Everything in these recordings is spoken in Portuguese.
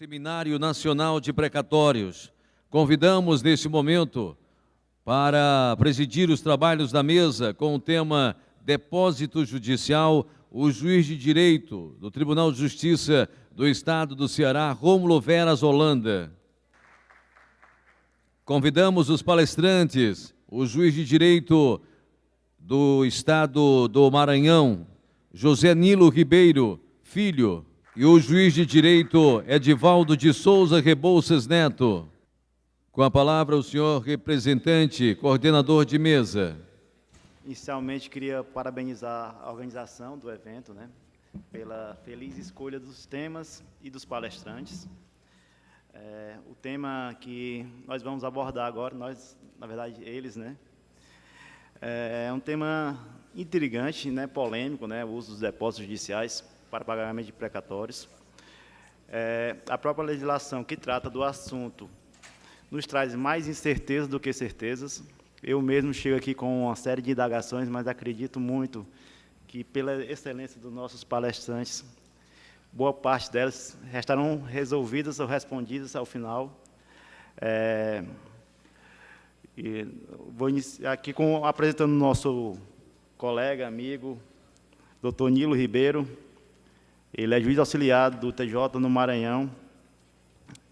Seminário Nacional de Precatórios. Convidamos, neste momento, para presidir os trabalhos da mesa com o tema Depósito Judicial, o juiz de direito do Tribunal de Justiça do Estado do Ceará, Rômulo Veras Holanda. Convidamos os palestrantes, o juiz de direito do Estado do Maranhão, José Nilo Ribeiro Filho, e o juiz de direito Edivaldo de Souza Rebouças Neto. Com a palavra o senhor representante, coordenador de mesa. Inicialmente, queria parabenizar a organização do evento, pela feliz escolha dos temas e dos palestrantes. O tema que nós vamos abordar agora, na verdade, eles, é um tema intrigante, polêmico, o uso dos depósitos judiciais para pagamento de precatórios. A própria legislação que trata do assunto nos traz mais incertezas do que certezas. Eu mesmo chego aqui com uma série de indagações, mas acredito muito que, pela excelência dos nossos palestrantes, boa parte delas restarão resolvidas ou respondidas ao final. E vou iniciar aqui apresentando o nosso colega, amigo, doutor Nilo Ribeiro. Ele é juiz auxiliar do TJ no Maranhão,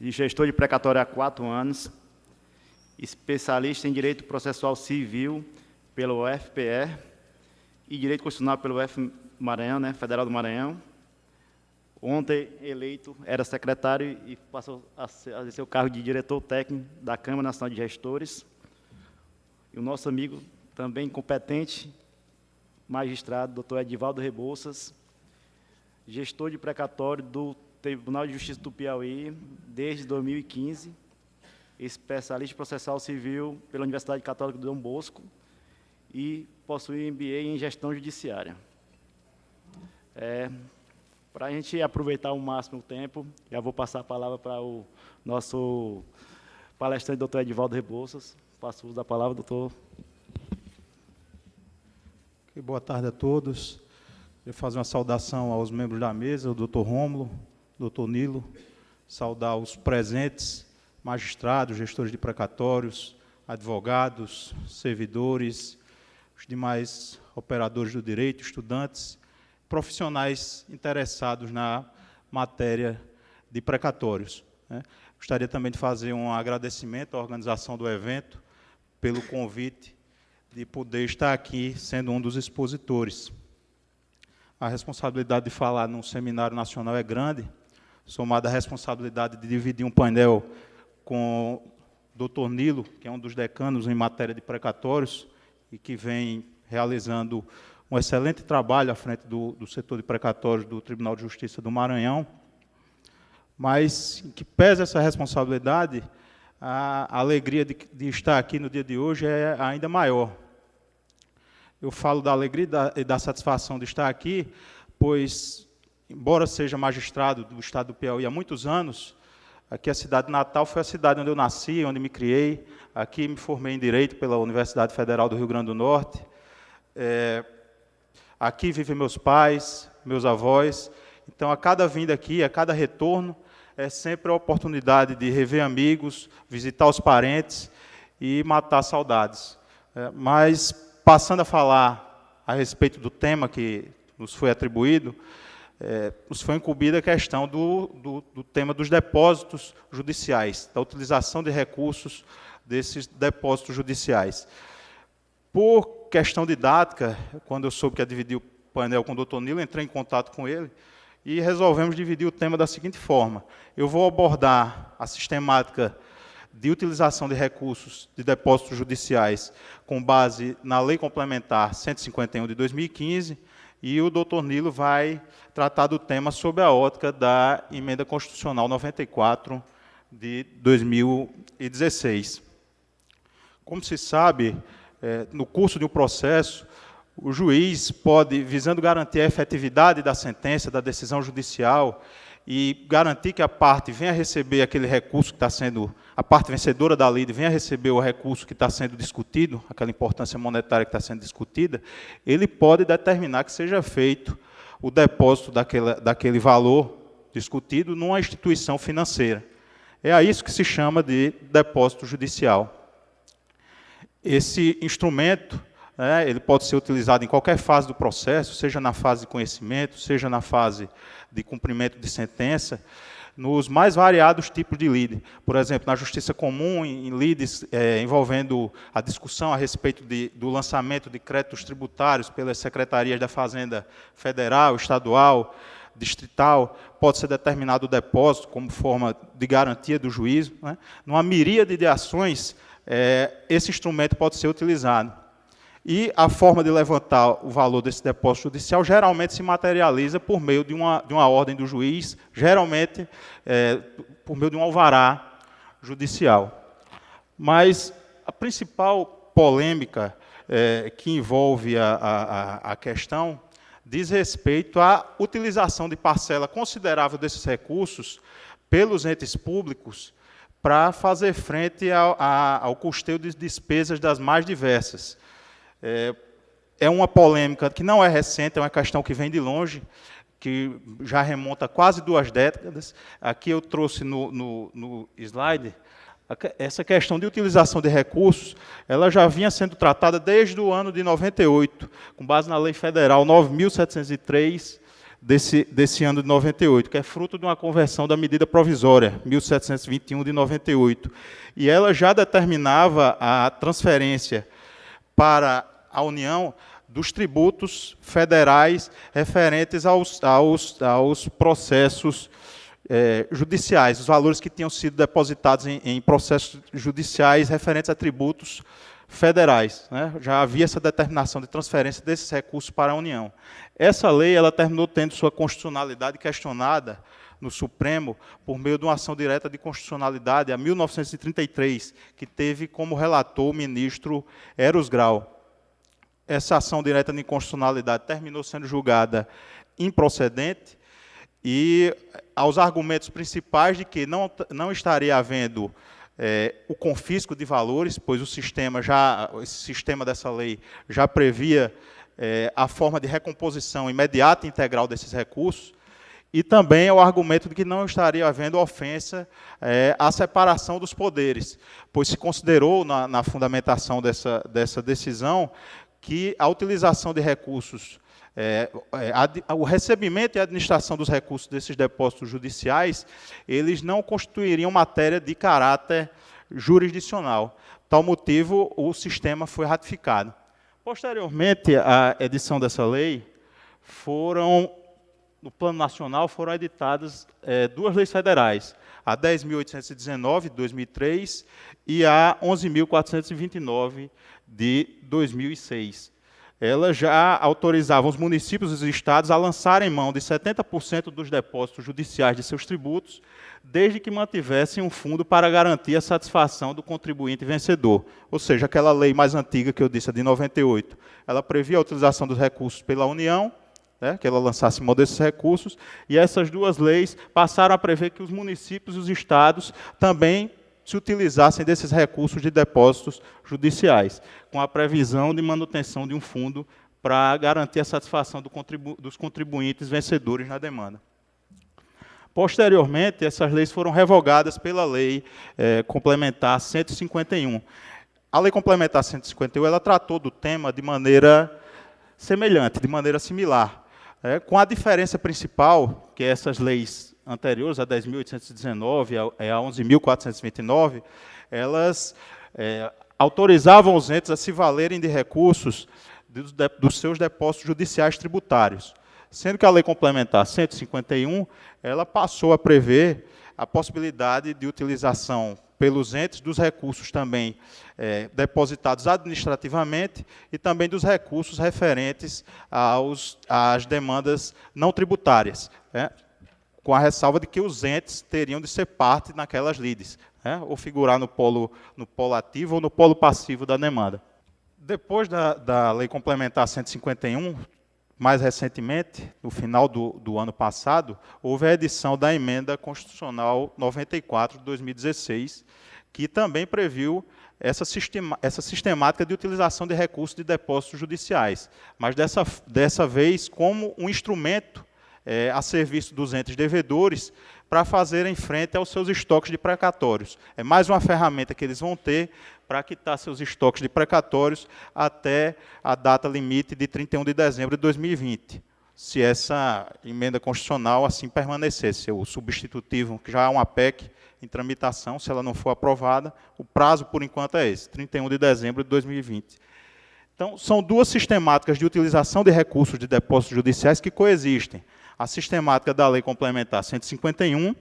e gestor de precatório há 4 anos, especialista em Direito Processual Civil pelo UFPE e Direito Constitucional pelo UF Maranhão, Federal do Maranhão. Ontem eleito, era secretário e passou a ser o cargo de diretor técnico da Câmara Nacional de Gestores. E o nosso amigo, também competente, magistrado, doutor Edivaldo Rebouças, gestor de precatório do Tribunal de Justiça do Piauí desde 2015, especialista em processual civil pela Universidade Católica do Dom Bosco e possui MBA em gestão judiciária. Para a gente aproveitar ao máximo o tempo, já vou passar a palavra para o nosso palestrante, doutor Edivaldo Rebouças. Passo o uso da palavra, doutor. Boa tarde a todos. Queria fazer uma saudação aos membros da mesa, o doutor Rômulo, doutor Nilo, saudar os presentes, magistrados, gestores de precatórios, advogados, servidores, os demais operadores do direito, estudantes, profissionais interessados na matéria de precatórios. Gostaria também de fazer um agradecimento à organização do evento pelo convite de poder estar aqui sendo um dos expositores. A responsabilidade de falar num seminário nacional é grande, somada à responsabilidade de dividir um painel com o Dr. Nilo, que é um dos decanos em matéria de precatórios e que vem realizando um excelente trabalho à frente do setor de precatórios do Tribunal de Justiça do Maranhão, mas que pesa essa responsabilidade, a alegria de estar aqui no dia de hoje é ainda maior. Eu falo da alegria e da satisfação de estar aqui, pois, embora seja magistrado do Estado do Piauí há muitos anos, aqui a cidade natal foi a cidade onde eu nasci, onde me criei. Aqui me formei em Direito pela Universidade Federal do Rio Grande do Norte. Aqui vivem meus pais, meus avós. Então, a cada vinda aqui, a cada retorno, é sempre a oportunidade de rever amigos, visitar os parentes e matar saudades. Mas, passando a falar a respeito do tema que nos foi atribuído, nos foi incumbida a questão do tema dos depósitos judiciais, da utilização de recursos desses depósitos judiciais. Por questão didática, quando eu soube que ia dividir o painel com o doutor Nilo, entrei em contato com ele e resolvemos dividir o tema da seguinte forma. Eu vou abordar a sistemática de utilização de recursos de depósitos judiciais com base na Lei Complementar 151 de 2015, e o doutor Nilo vai tratar do tema sob a ótica da Emenda Constitucional 94 de 2016. Como se sabe, no curso de um processo, o juiz pode, visando garantir a efetividade da sentença, da decisão judicial, e garantir que a parte venha receber aquele recurso que está sendo, a parte vencedora da lide venha receber o recurso que está sendo discutido, aquela importância monetária que está sendo discutida, ele pode determinar que seja feito o depósito daquele valor discutido numa instituição financeira. É a isso que se chama de depósito judicial. Esse instrumento, ele pode ser utilizado em qualquer fase do processo, seja na fase de conhecimento, seja na fase de cumprimento de sentença, nos mais variados tipos de lide. Por exemplo, na justiça comum, em lides envolvendo a discussão a respeito do lançamento de créditos tributários pelas secretarias da Fazenda Federal, Estadual, Distrital, pode ser determinado o depósito como forma de garantia do juízo. Numa miríade de ações, esse instrumento pode ser utilizado. E a forma de levantar o valor desse depósito judicial geralmente se materializa por meio de uma ordem do juiz, geralmente por meio de um alvará judicial. Mas a principal polêmica que envolve a questão diz respeito à utilização de parcela considerável desses recursos pelos entes públicos para fazer frente ao custeio de despesas das mais diversas. É uma polêmica que não é recente, é uma questão que vem de longe, que já remonta a quase 2 décadas. Aqui eu trouxe no slide essa questão de utilização de recursos, ela já vinha sendo tratada desde o ano de 98, com base na Lei Federal 9.703 desse ano de 98, que é fruto de uma conversão da medida provisória 1721 de 98. E ela já determinava a transferência para a União dos tributos federais referentes aos processos judiciais, os valores que tinham sido depositados em processos judiciais referentes a tributos federais. Já havia essa determinação de transferência desses recursos para a União. Essa lei ela terminou tendo sua constitucionalidade questionada no Supremo por meio de uma ação direta de constitucionalidade, a 1933, que teve como relator o ministro Eros Grau. Essa ação direta de inconstitucionalidade terminou sendo julgada improcedente e aos argumentos principais de que não estaria havendo o confisco de valores, pois esse sistema dessa lei já previa a forma de recomposição imediata e integral desses recursos, e também o argumento de que não estaria havendo ofensa à separação dos poderes, pois se considerou, na fundamentação dessa decisão, que a utilização de recursos, o recebimento e a administração dos recursos desses depósitos judiciais, eles não constituiriam matéria de caráter jurisdicional. Tal motivo, o sistema foi ratificado. Posteriormente à edição dessa lei, no plano nacional, foram editadas 2 leis federais, a 10.819, de 2003, e a 11.429, de 2006. Elas já autorizavam os municípios e os estados a lançarem mão de 70% dos depósitos judiciais de seus tributos, desde que mantivessem um fundo para garantir a satisfação do contribuinte vencedor. Ou seja, aquela lei mais antiga que eu disse, a de 98, ela previa a utilização dos recursos pela União, que ela lançasse mão desses recursos, e essas 2 leis passaram a prever que os municípios e os estados também se utilizassem desses recursos de depósitos judiciais, com a previsão de manutenção de um fundo para garantir a satisfação dos contribuintes vencedores na demanda. Posteriormente, essas leis foram revogadas pela Lei Complementar 151. A Lei Complementar 151 ela tratou do tema de maneira semelhante, de maneira similar, com a diferença principal, que essas leis anteriores, a 10.819 e a 11.429, elas autorizavam os entes a se valerem de recursos dos seus depósitos judiciais tributários. Sendo que a Lei Complementar 151, ela passou a prever a possibilidade de utilização pelos entes dos recursos também depositados administrativamente e também dos recursos referentes às demandas não tributárias, com a ressalva de que os entes teriam de ser parte naquelas lides, ou figurar no polo ativo ou no polo passivo da demanda. Depois da Lei Complementar 151, mais recentemente, no final do ano passado, houve a edição da Emenda Constitucional 94 de 2016, que também previu essa sistemática de utilização de recursos de depósitos judiciais, mas dessa vez como um instrumento a serviço dos entes devedores para fazerem frente aos seus estoques de precatórios. É mais uma ferramenta que eles vão ter para quitar seus estoques de precatórios até a data limite de 31 de dezembro de 2020. Se essa emenda constitucional assim permanecesse, o substitutivo, que já é uma PEC em tramitação, se ela não for aprovada, o prazo, por enquanto, é esse, 31 de dezembro de 2020. Então, são duas sistemáticas de utilização de recursos de depósitos judiciais que coexistem. A sistemática da Lei Complementar 151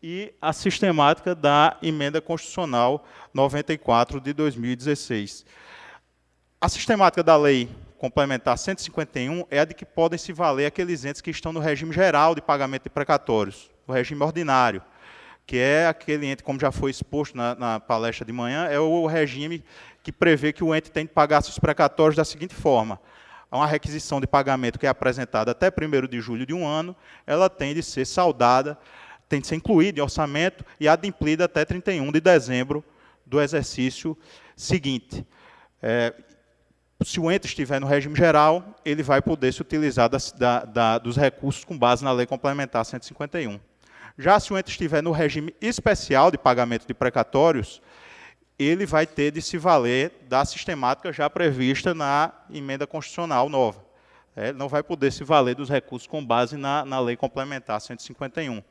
e a sistemática da Emenda Constitucional 94 de 2016. A sistemática da Lei Complementar 151 é a de que podem se valer aqueles entes que estão no regime geral de pagamento de precatórios, o regime ordinário, que é aquele ente, como já foi exposto na palestra de manhã, é o regime que prevê que o ente tem de pagar seus precatórios da seguinte forma: uma requisição de pagamento que é apresentada até 1º de julho de um ano, ela tem de ser saldada, tem de ser incluída em orçamento e adimplida até 31 de dezembro do exercício seguinte. Se o ente estiver no regime geral, ele vai poder se utilizar dos recursos com base na Lei Complementar 151. Já se o ente estiver no regime especial de pagamento de precatórios, ele vai ter de se valer da sistemática já prevista na Emenda Constitucional nova. Ele não vai poder se valer dos recursos com base na Lei Complementar 151.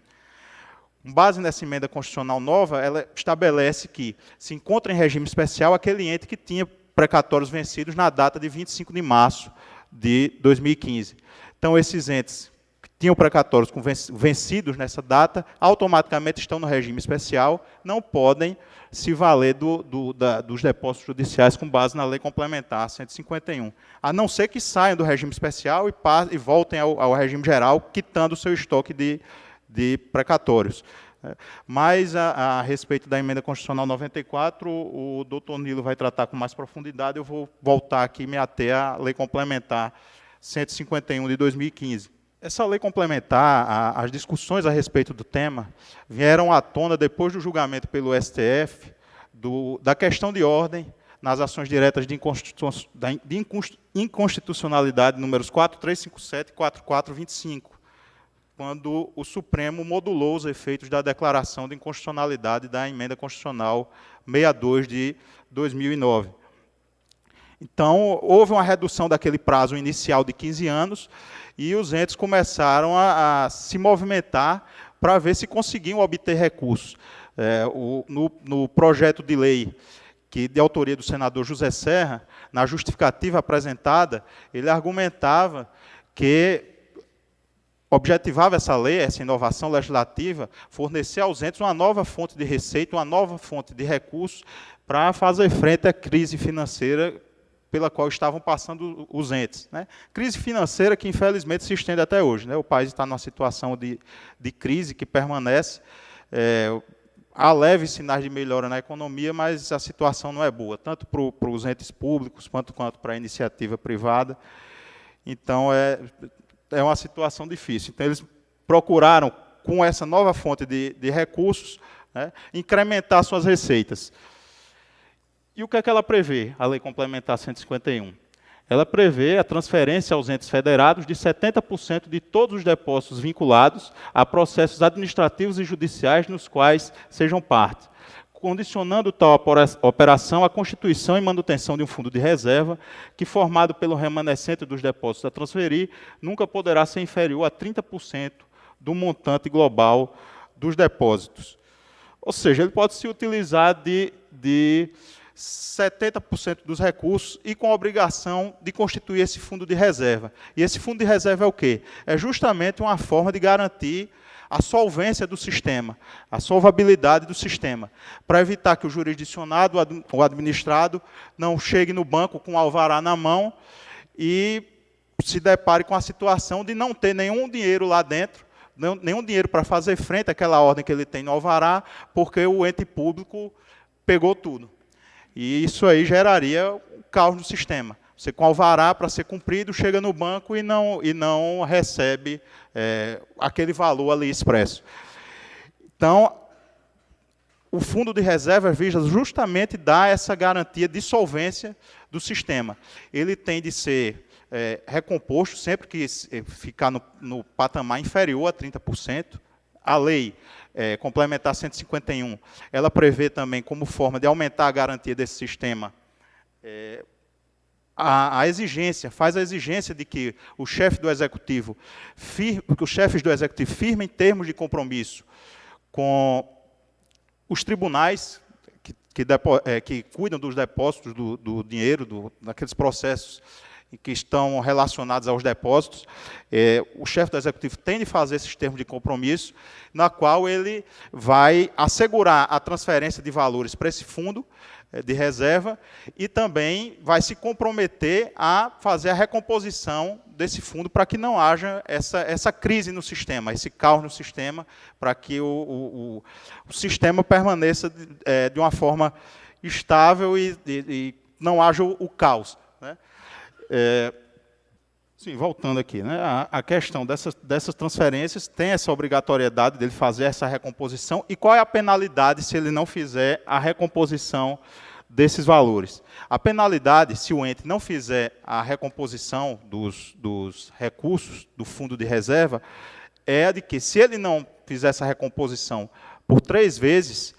Com base nessa Emenda Constitucional nova, ela estabelece que se encontra em regime especial aquele ente que tinha precatórios vencidos na data de 25 de março de 2015. Então, esses entes que tinham precatórios vencidos nessa data, automaticamente estão no regime especial, não podem se valer dos depósitos judiciais com base na Lei Complementar 151, a não ser que saiam do regime especial e voltem ao regime geral, quitando o seu estoque de precatórios. Mas, a respeito da Emenda Constitucional 94, o doutor Nilo vai tratar com mais profundidade, eu vou voltar aqui e me ater à Lei Complementar 151 de 2015. Essa lei complementar, as discussões a respeito do tema, vieram à tona depois do julgamento pelo STF da questão de ordem nas ações diretas de inconstitucionalidade números 4357 e 4425, quando o Supremo modulou os efeitos da declaração de inconstitucionalidade da Emenda Constitucional 62 de 2009. Então, houve uma redução daquele prazo inicial de 15 anos e os entes começaram a se movimentar para ver se conseguiam obter recursos. No projeto de lei, de autoria do senador José Serra, na justificativa apresentada, ele argumentava que objetivava essa lei, essa inovação legislativa, fornecer aos entes uma nova fonte de receita, uma nova fonte de recursos para fazer frente à crise financeira pela qual estavam passando os entes. Crise financeira que, infelizmente, se estende até hoje. O país está numa situação de crise que permanece. Há leves sinais de melhora na economia, mas a situação não é boa, tanto para os entes públicos quanto para a iniciativa privada. Então, é uma situação difícil. Então, eles procuraram, com essa nova fonte de recursos, incrementar suas receitas. E o que é que ela prevê, a Lei Complementar 151? Ela prevê a transferência aos entes federados de 70% de todos os depósitos vinculados a processos administrativos e judiciais nos quais sejam parte, condicionando tal operação à constituição e manutenção de um fundo de reserva que, formado pelo remanescente dos depósitos a transferir, nunca poderá ser inferior a 30% do montante global dos depósitos. Ou seja, ele pode se utilizar de 70% dos recursos e com a obrigação de constituir esse fundo de reserva. E esse fundo de reserva é o quê? É justamente uma forma de garantir a solvência do sistema, a solvabilidade do sistema, para evitar que o jurisdicionado, o administrado, não chegue no banco com o alvará na mão e se depare com a situação de não ter nenhum dinheiro lá dentro, nenhum dinheiro para fazer frente àquela ordem que ele tem no alvará, porque o ente público pegou tudo. E isso aí geraria um caos no sistema. Você com alvará para ser cumprido, chega no banco e não recebe aquele valor ali expresso. Então, o fundo de reserva visa justamente dar essa garantia de solvência do sistema. Ele tem de ser recomposto sempre que ficar no patamar inferior a 30%. A lei complementar 151, ela prevê também, como forma de aumentar a garantia desse sistema, faz a exigência de que o chefe do executivo, que os chefes do executivo firmem termos de compromisso com os tribunais que cuidam dos depósitos do dinheiro, daqueles processos que estão relacionados aos depósitos. O chefe do executivo tem de fazer esses termos de compromisso, na qual ele vai assegurar a transferência de valores para esse fundo de reserva e também vai se comprometer a fazer a recomposição desse fundo para que não haja essa crise no sistema, esse caos no sistema, para que o sistema permaneça de uma forma estável e não haja o caos, né? Sim, voltando aqui, né, a questão dessas transferências tem essa obrigatoriedade dele fazer essa recomposição, e qual é a penalidade se ele não fizer a recomposição desses valores? A penalidade, se o ente não fizer a recomposição dos recursos do fundo de reserva, é a de que, se ele não fizer essa recomposição por 3 vezes,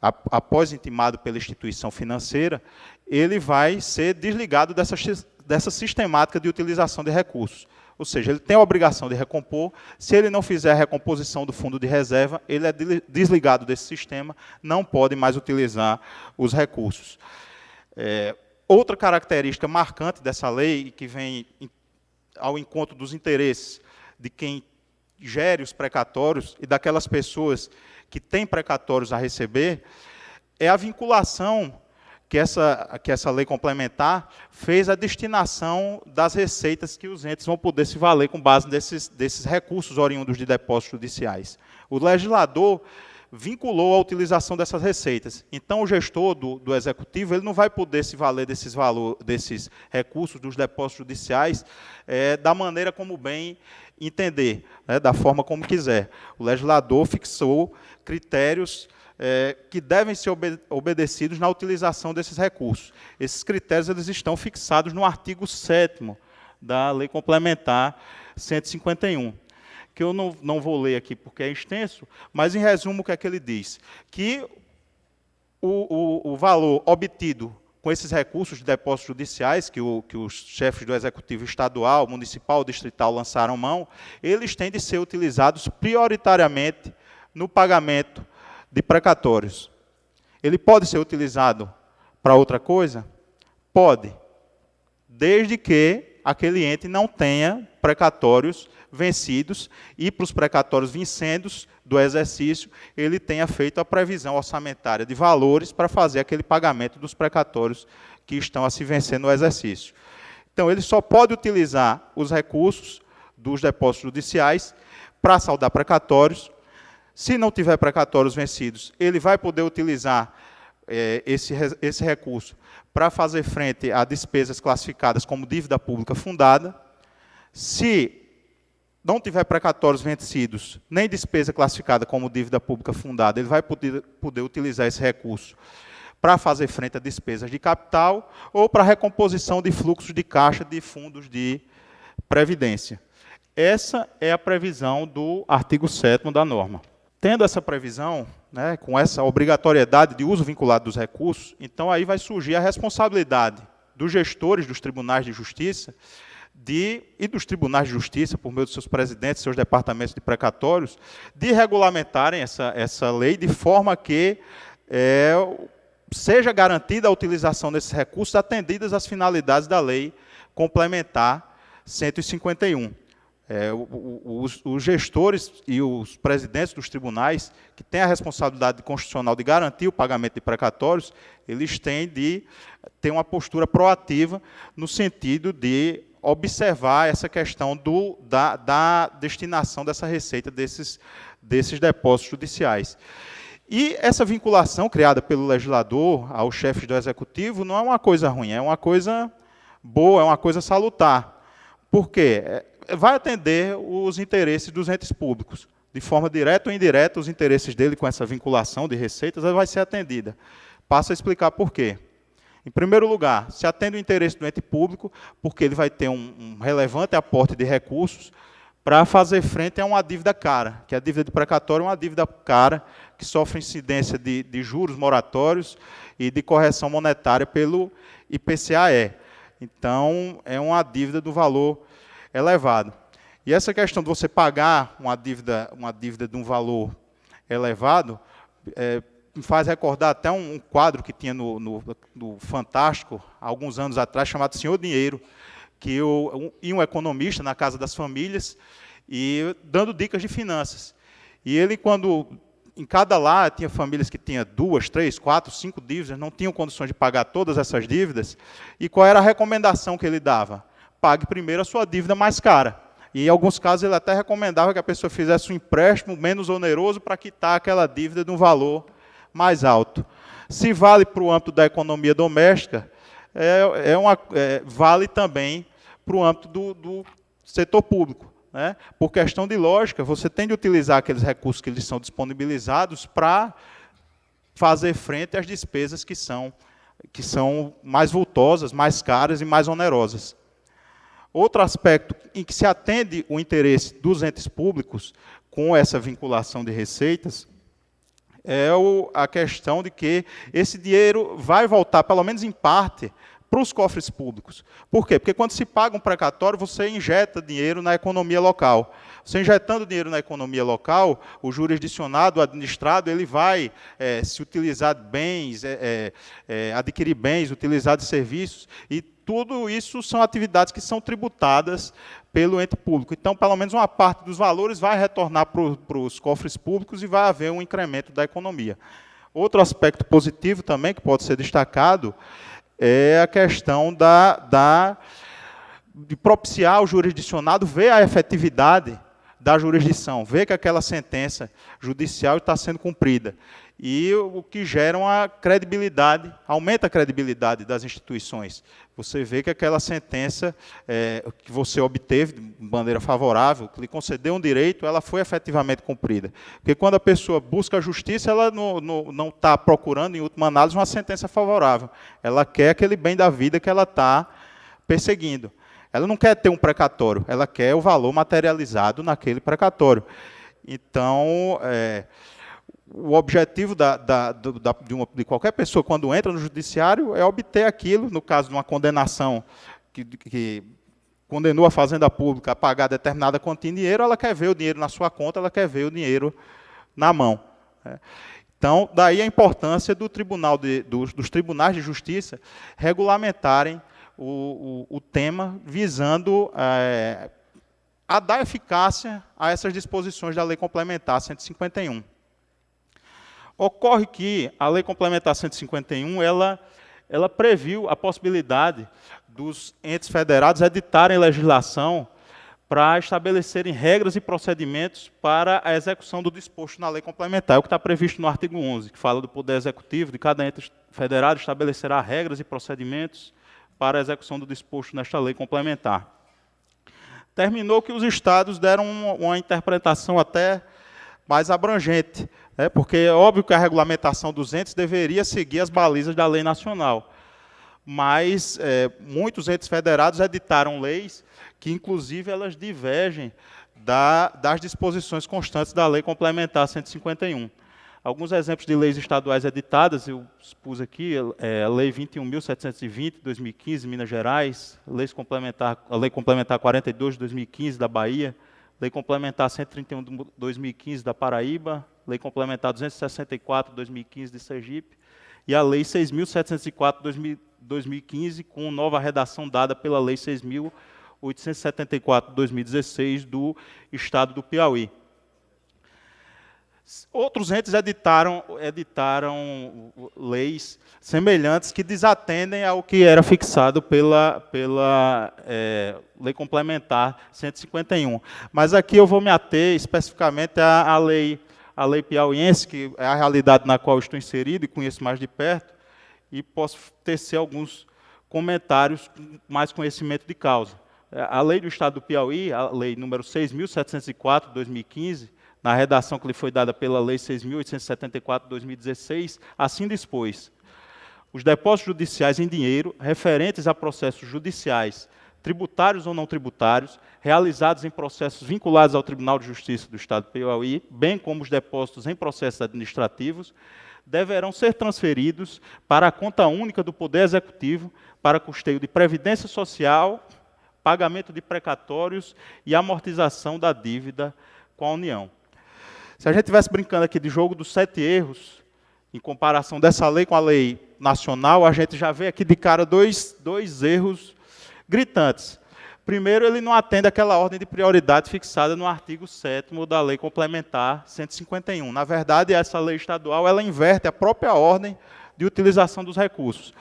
após intimado pela instituição financeira, ele vai ser desligado dessa sistemática de utilização de recursos. Ou seja, ele tem a obrigação de recompor. Se ele não fizer a recomposição do fundo de reserva, ele é desligado desse sistema, não pode mais utilizar os recursos. Outra característica marcante dessa lei, que vem ao encontro dos interesses de quem gere os precatórios e daquelas pessoas que têm precatórios a receber, é a vinculação que essa lei complementar fez a destinação das receitas que os entes vão poder se valer com base desses recursos oriundos de depósitos judiciais. O legislador vinculou a utilização dessas receitas. Então, o gestor do executivo ele não vai poder se valer desses recursos dos depósitos judiciais da maneira como bem entender, né, da forma como quiser. O legislador fixou critérios que devem ser obedecidos na utilização desses recursos. Esses critérios eles estão fixados no artigo 7º da Lei Complementar 151, que eu não vou ler aqui porque é extenso, mas, em resumo, o que é que ele diz? Que o valor obtido com esses recursos de depósitos judiciais, que os chefes do Executivo Estadual, Municipal, Distrital lançaram mão, eles têm de ser utilizados prioritariamente no pagamento de precatórios. Ele pode ser utilizado para outra coisa? Pode, desde que aquele ente não tenha precatórios vencidos e, para os precatórios vincendos do exercício, ele tenha feito a previsão orçamentária de valores para fazer aquele pagamento dos precatórios que estão a se vencer no exercício. Então, ele só pode utilizar os recursos dos depósitos judiciais para saldar precatórios. Se não tiver precatórios vencidos, ele vai poder utilizar esse recurso para fazer frente a despesas classificadas como dívida pública fundada. Se não tiver precatórios vencidos, nem despesa classificada como dívida pública fundada, ele vai poder utilizar esse recurso para fazer frente a despesas de capital ou para recomposição de fluxos de caixa de fundos de previdência. Essa é a previsão do artigo 7º da norma. Tendo essa previsão, né, com essa obrigatoriedade de uso vinculado dos recursos, então aí vai surgir a responsabilidade dos gestores dos tribunais de justiça e dos tribunais de justiça, por meio dos seus presidentes, seus departamentos de precatórios, de regulamentarem essa lei de forma que seja garantida a utilização desses recursos atendidas às finalidades da Lei Complementar 151. Os gestores e os presidentes dos tribunais, que têm a responsabilidade constitucional de garantir o pagamento de precatórios, eles têm de ter uma postura proativa no sentido de observar essa questão da destinação dessa receita desses depósitos judiciais. E essa vinculação criada pelo legislador aos chefes do executivo não é uma coisa ruim, é uma coisa boa, é uma coisa salutar. Por quê? Vai atender os interesses dos entes públicos. De forma direta ou indireta, os interesses dele com essa vinculação de receitas vai ser atendida. Passo a explicar por quê. Em primeiro lugar, se atende o interesse do ente público, porque ele vai ter um relevante aporte de recursos para fazer frente a uma dívida cara, que a dívida de precatório é uma dívida cara, que sofre incidência de juros moratórios e de correção monetária pelo IPCA-E. Então, é uma dívida do valor elevado. E essa questão de você pagar uma dívida de um valor elevado, me faz recordar até um quadro que tinha no Fantástico, há alguns anos atrás, chamado Senhor Dinheiro, que ia um economista na casa das famílias e dando dicas de finanças. E ele, em cada lar, tinha famílias que tinham 2, 3, 4, 5 dívidas, não tinham condições de pagar todas essas dívidas, e qual era a recomendação que ele dava? Pague primeiro a sua dívida mais cara. E, em alguns casos, ele até recomendava que a pessoa fizesse um empréstimo menos oneroso para quitar aquela dívida de um valor mais alto. Se vale para o âmbito da economia doméstica, vale também para o âmbito do setor público, né? Por questão de lógica, você tem de utilizar aqueles recursos que lhes são disponibilizados para fazer frente às despesas que são mais vultosas, mais caras e mais onerosas. Outro aspecto em que se atende o interesse dos entes públicos com essa vinculação de receitas é a questão de que esse dinheiro vai voltar, pelo menos em parte, para os cofres públicos. Por quê? Porque quando se paga um precatório, você injeta dinheiro na economia local. Você injetando dinheiro na economia local, o jurisdicionado, o administrado, ele vai se utilizar de bens, adquirir bens, utilizar de serviços, e tudo isso são atividades que são tributadas pelo ente público. Então, pelo menos uma parte dos valores vai retornar para os cofres públicos e vai haver um incremento da economia. Outro aspecto positivo também, que pode ser destacado, é a questão de propiciar ao jurisdicionado ver a efetividade da jurisdição, ver que aquela sentença judicial está sendo cumprida. E o que gera uma credibilidade, aumenta a credibilidade das instituições. Você vê que aquela sentença que você obteve de maneira favorável, que lhe concedeu um direito, ela foi efetivamente cumprida. Porque quando a pessoa busca a justiça, ela não está procurando, em última análise, uma sentença favorável. Ela quer aquele bem da vida que ela está perseguindo. Ela não quer ter um precatório, ela quer o valor materializado naquele precatório. Então, o objetivo de qualquer pessoa, quando entra no judiciário, é obter aquilo, no caso de uma condenação que condenou a fazenda pública a pagar determinada quantia de dinheiro, ela quer ver o dinheiro na sua conta, ela quer ver o dinheiro na mão. Então, daí a importância dos tribunais de justiça regulamentarem o tema, visando a dar eficácia a essas disposições da Lei Complementar 151. Ocorre que a Lei Complementar 151, ela previu a possibilidade dos entes federados editarem legislação para estabelecerem regras e procedimentos para a execução do disposto na Lei Complementar. É o que está previsto no artigo 11, que fala do Poder Executivo de cada ente federado estabelecerá regras e procedimentos para a execução do disposto nesta Lei Complementar. Terminou que os estados deram uma interpretação até mais abrangente, porque é óbvio que a regulamentação dos entes deveria seguir as balizas da lei nacional. Mas muitos entes federados editaram leis que, inclusive, elas divergem das disposições constantes da Lei Complementar 151. Alguns exemplos de leis estaduais editadas, eu expus aqui, a Lei 21.720, de 2015, Minas Gerais, a Lei Complementar 42, de 2015, da Bahia, Lei Complementar 131, de 2015, da Paraíba, Lei Complementar 264, de 2015, de Sergipe, e a Lei 6.704, de 2015, com nova redação dada pela Lei 6.874, de 2016, do Estado do Piauí. Outros entes editaram leis semelhantes que desatendem ao que era fixado pela Lei Complementar 151. Mas aqui eu vou me ater especificamente à lei piauiense, que é a realidade na qual estou inserido e conheço mais de perto, e posso tecer alguns comentários com mais conhecimento de causa. A lei do Estado do Piauí, a lei número 6.704, de 2015, na redação que lhe foi dada pela Lei 6.874, de 2016, assim dispôs: os depósitos judiciais em dinheiro referentes a processos judiciais, tributários ou não tributários, realizados em processos vinculados ao Tribunal de Justiça do Estado do Piauí, bem como os depósitos em processos administrativos, deverão ser transferidos para a conta única do Poder Executivo para custeio de previdência social, pagamento de precatórios e amortização da dívida com a União. Se a gente estivesse brincando aqui de jogo dos 7 erros, em comparação dessa lei com a lei nacional, a gente já vê aqui de cara dois erros gritantes. Primeiro, ele não atende àquela ordem de prioridade fixada no artigo 7º da Lei Complementar 151. Na verdade, essa lei estadual ela inverte a própria ordem de utilização dos recursos.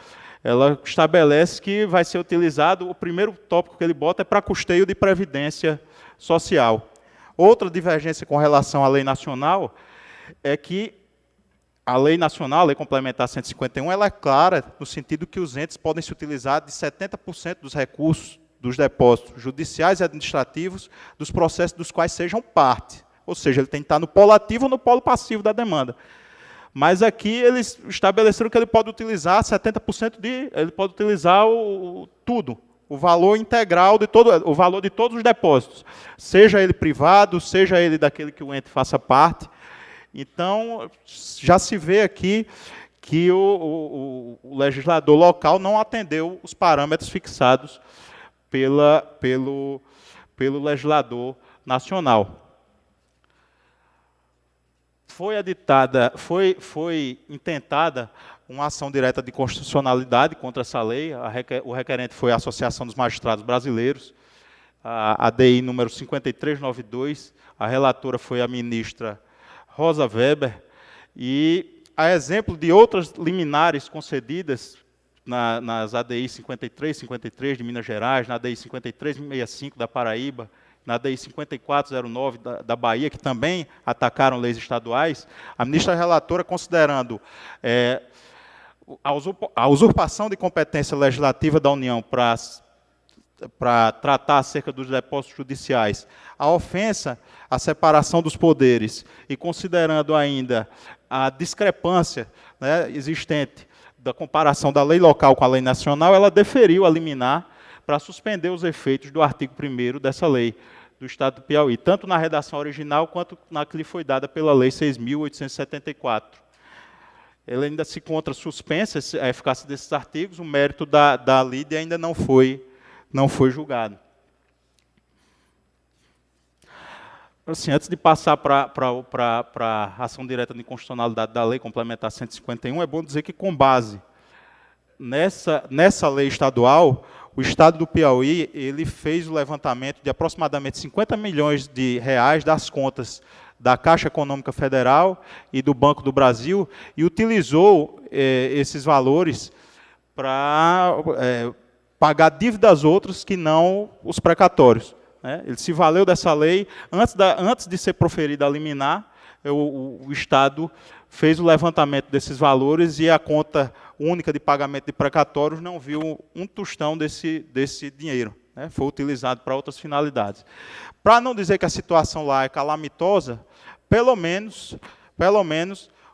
Ela estabelece que vai ser utilizado, o primeiro tópico que ele bota é para custeio de previdência social. Outra divergência com relação à lei nacional é que a lei nacional, a Lei Complementar 151, ela é clara no sentido que os entes podem se utilizar de 70% dos recursos dos depósitos judiciais e administrativos dos processos dos quais sejam parte. Ou seja, ele tem que estar no polo ativo ou no polo passivo da demanda. Mas aqui eles estabeleceram que ele pode utilizar 70% ele pode utilizar tudo, o valor integral de o valor de todos os depósitos, seja ele privado, seja ele daquele que o ente faça parte. Então, já se vê aqui que o legislador local não atendeu os parâmetros fixados pelo legislador nacional. Foi intentada uma ação direta de constitucionalidade contra essa lei. O requerente foi a Associação dos Magistrados Brasileiros, a ADI número 5392. A relatora foi a ministra Rosa Weber. E, a exemplo de outras liminares concedidas nas ADI 5353 de Minas Gerais, na ADI 5365 da Paraíba, na ADI 5409 da Bahia, que também atacaram leis estaduais, a ministra relatora, considerando a usurpação de competência legislativa da União para tratar acerca dos depósitos judiciais, a ofensa à separação dos poderes, e considerando ainda a discrepância, né, existente da comparação da lei local com a lei nacional, ela deferiu a liminar para suspender os efeitos do artigo 1º dessa lei do Estado do Piauí, tanto na redação original quanto na que lhe foi dada pela Lei 6.874. Ela ainda se encontra suspensa, a eficácia desses artigos, o mérito da lide ainda não foi julgado. Assim, antes de passar para a ação direta de inconstitucionalidade da Lei Complementar 151, é bom dizer que, com base nessa lei estadual, o Estado do Piauí ele fez o levantamento de aproximadamente 50 milhões de reais das contas da Caixa Econômica Federal e do Banco do Brasil e utilizou esses valores para pagar dívidas outras que não os precatórios. Ele se valeu dessa lei. Antes de ser proferida a liminar, o Estado fez o levantamento desses valores e a conta única de pagamento de precatórios não viu um tostão desse dinheiro. Foi utilizado para outras finalidades. Para não dizer que a situação lá é calamitosa, pelo menos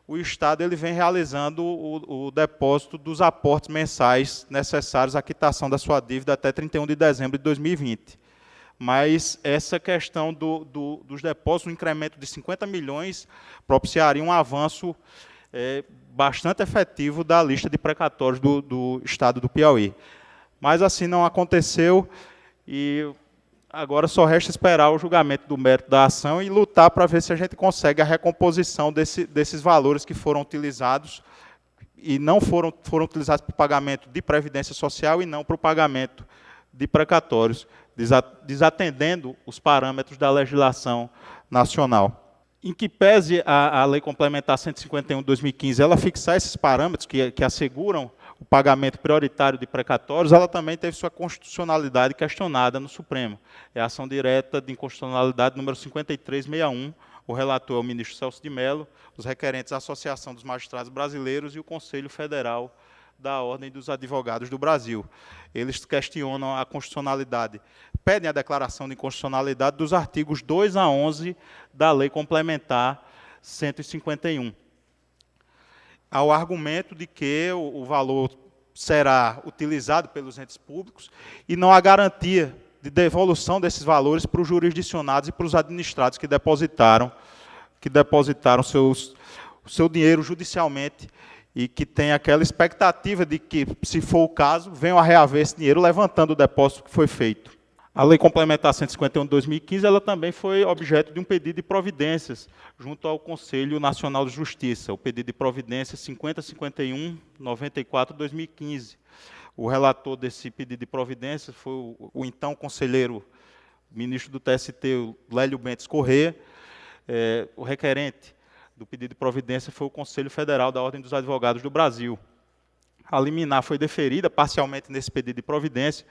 o Estado ele vem realizando o depósito dos aportes mensais necessários à quitação da sua dívida até 31 de dezembro de 2020. Mas essa questão dos depósitos, um incremento de 50 milhões, propiciaria um avanço bastante efetivo da lista de precatórios do Estado do Piauí. Mas assim não aconteceu e agora só resta esperar o julgamento do mérito da ação e lutar para ver se a gente consegue a recomposição desses valores que foram utilizados e não foram utilizados para o pagamento de previdência social e não para o pagamento de precatórios, desatendendo os parâmetros da legislação nacional. Em que pese a Lei Complementar 151 de 2015 ela fixar esses parâmetros que asseguram o pagamento prioritário de precatórios, ela também teve sua constitucionalidade questionada no Supremo. É a ação direta de inconstitucionalidade número 5361, o relator é o ministro Celso de Mello, os requerentes a Associação dos Magistrados Brasileiros e o Conselho Federal da Ordem dos Advogados do Brasil. Eles questionam a constitucionalidade, pedem a declaração de inconstitucionalidade dos artigos 2 a 11 da Lei Complementar 151. ao argumento de que o valor será utilizado pelos entes públicos e não há garantia de devolução desses valores para os jurisdicionados e para os administrados que depositaram o seu dinheiro judicialmente e que tem aquela expectativa de que, se for o caso, venham a reaver esse dinheiro levantando o depósito que foi feito. A Lei Complementar 151 de 2015 ela também foi objeto de um pedido de providências junto ao Conselho Nacional de Justiça, o pedido de providência 5051-94 de 2015. O relator desse pedido de providência foi o então conselheiro, ministro do TST, Lélio Bentes Corrêa. O requerente do pedido de providência foi o Conselho Federal da Ordem dos Advogados do Brasil. A liminar foi deferida parcialmente nesse pedido de providência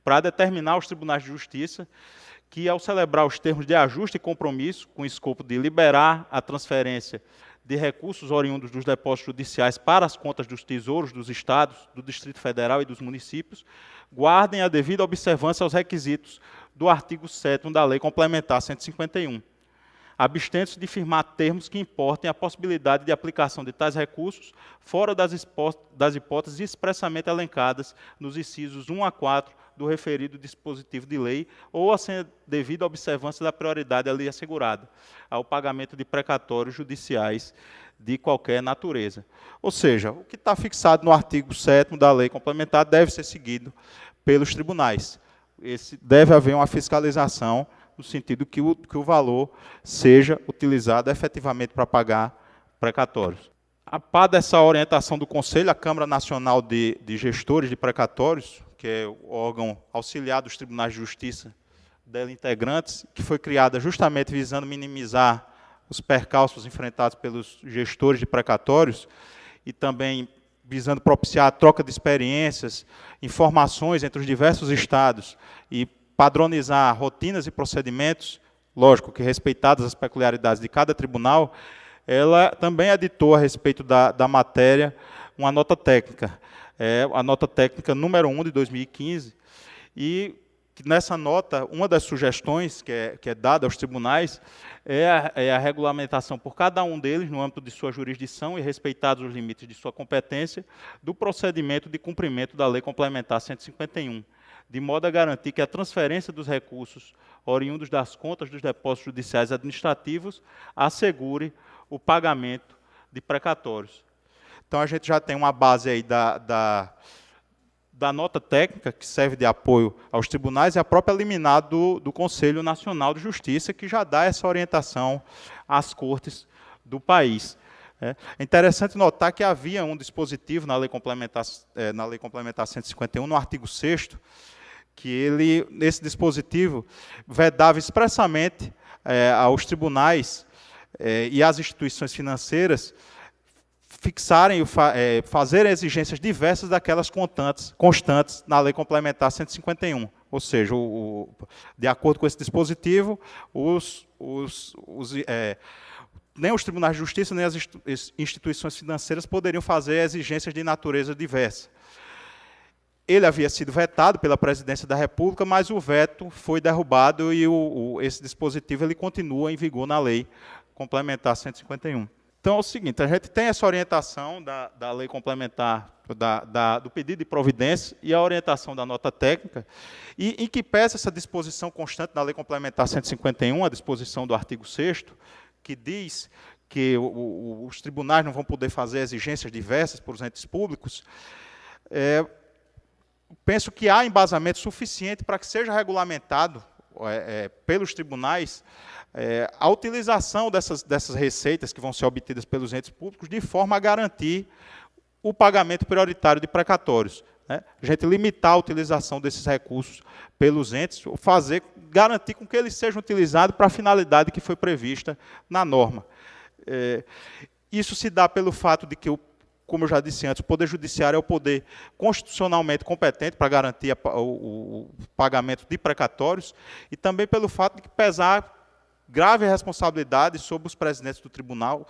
para determinar aos tribunais de justiça que, ao celebrar os termos de ajuste e compromisso, com o escopo de liberar a transferência de recursos oriundos dos depósitos judiciais para as contas dos tesouros dos estados, do Distrito Federal e dos municípios, guardem a devida observância aos requisitos do artigo 7º da Lei Complementar 151, abstendo-se de firmar termos que importem a possibilidade de aplicação de tais recursos fora das hipóteses expressamente elencadas nos incisos 1 a 4 do referido dispositivo de lei, ou sem a devida observância da prioridade ali assegurada ao pagamento de precatórios judiciais de qualquer natureza. Ou seja, o que está fixado no artigo 7º da Lei Complementar deve ser seguido pelos tribunais. Deve haver uma fiscalização no sentido que o valor seja utilizado efetivamente para pagar precatórios. A par dessa orientação do Conselho, a Câmara Nacional de Gestores de Precatórios, que é o órgão auxiliar dos tribunais de justiça dela integrantes, que foi criada justamente visando minimizar os percalços enfrentados pelos gestores de precatórios e também visando propiciar a troca de experiências, informações entre os diversos estados e padronizar rotinas e procedimentos, lógico que respeitadas as peculiaridades de cada tribunal, ela também editou a respeito da matéria uma nota técnica, a nota técnica número 1 de 2015, e nessa nota, uma das sugestões que é dada aos tribunais é a regulamentação por cada um deles, no âmbito de sua jurisdição e respeitados os limites de sua competência, do procedimento de cumprimento da Lei Complementar 151, de modo a garantir que a transferência dos recursos oriundos das contas dos depósitos judiciais administrativos assegure o pagamento de precatórios. Então, a gente já tem uma base aí da nota técnica, que serve de apoio aos tribunais, e a própria liminar do Conselho Nacional de Justiça, que já dá essa orientação às cortes do país. É interessante notar que havia um dispositivo na Lei Complementar 151, no artigo 6º, que nesse dispositivo vedava expressamente aos tribunais e às instituições financeiras fazerem exigências diversas daquelas constantes na Lei Complementar 151. Ou seja, de acordo com esse dispositivo, nem os tribunais de justiça, nem as instituições financeiras poderiam fazer exigências de natureza diversa. Ele havia sido vetado pela Presidência da República, mas o veto foi derrubado e esse dispositivo ele continua em vigor na Lei Complementar 151. Então, é o seguinte, a gente tem essa orientação da Lei Complementar, do pedido de providência e a orientação da nota técnica, e em que pese essa disposição constante da Lei Complementar 151, a disposição do artigo 6º, que diz que os tribunais não vão poder fazer exigências diversas por os entes públicos, penso que há embasamento suficiente para que seja regulamentado pelos tribunais a utilização dessas receitas que vão ser obtidas pelos entes públicos de forma a garantir o pagamento prioritário de precatórios. A gente limitar a utilização desses recursos pelos entes, garantir com que eles sejam utilizados para a finalidade que foi prevista na norma. Isso se dá pelo fato de que, como eu já disse antes, o Poder Judiciário é o poder constitucionalmente competente para garantir o pagamento de precatórios, e também pelo fato de que pesar grave responsabilidade sobre os presidentes do tribunal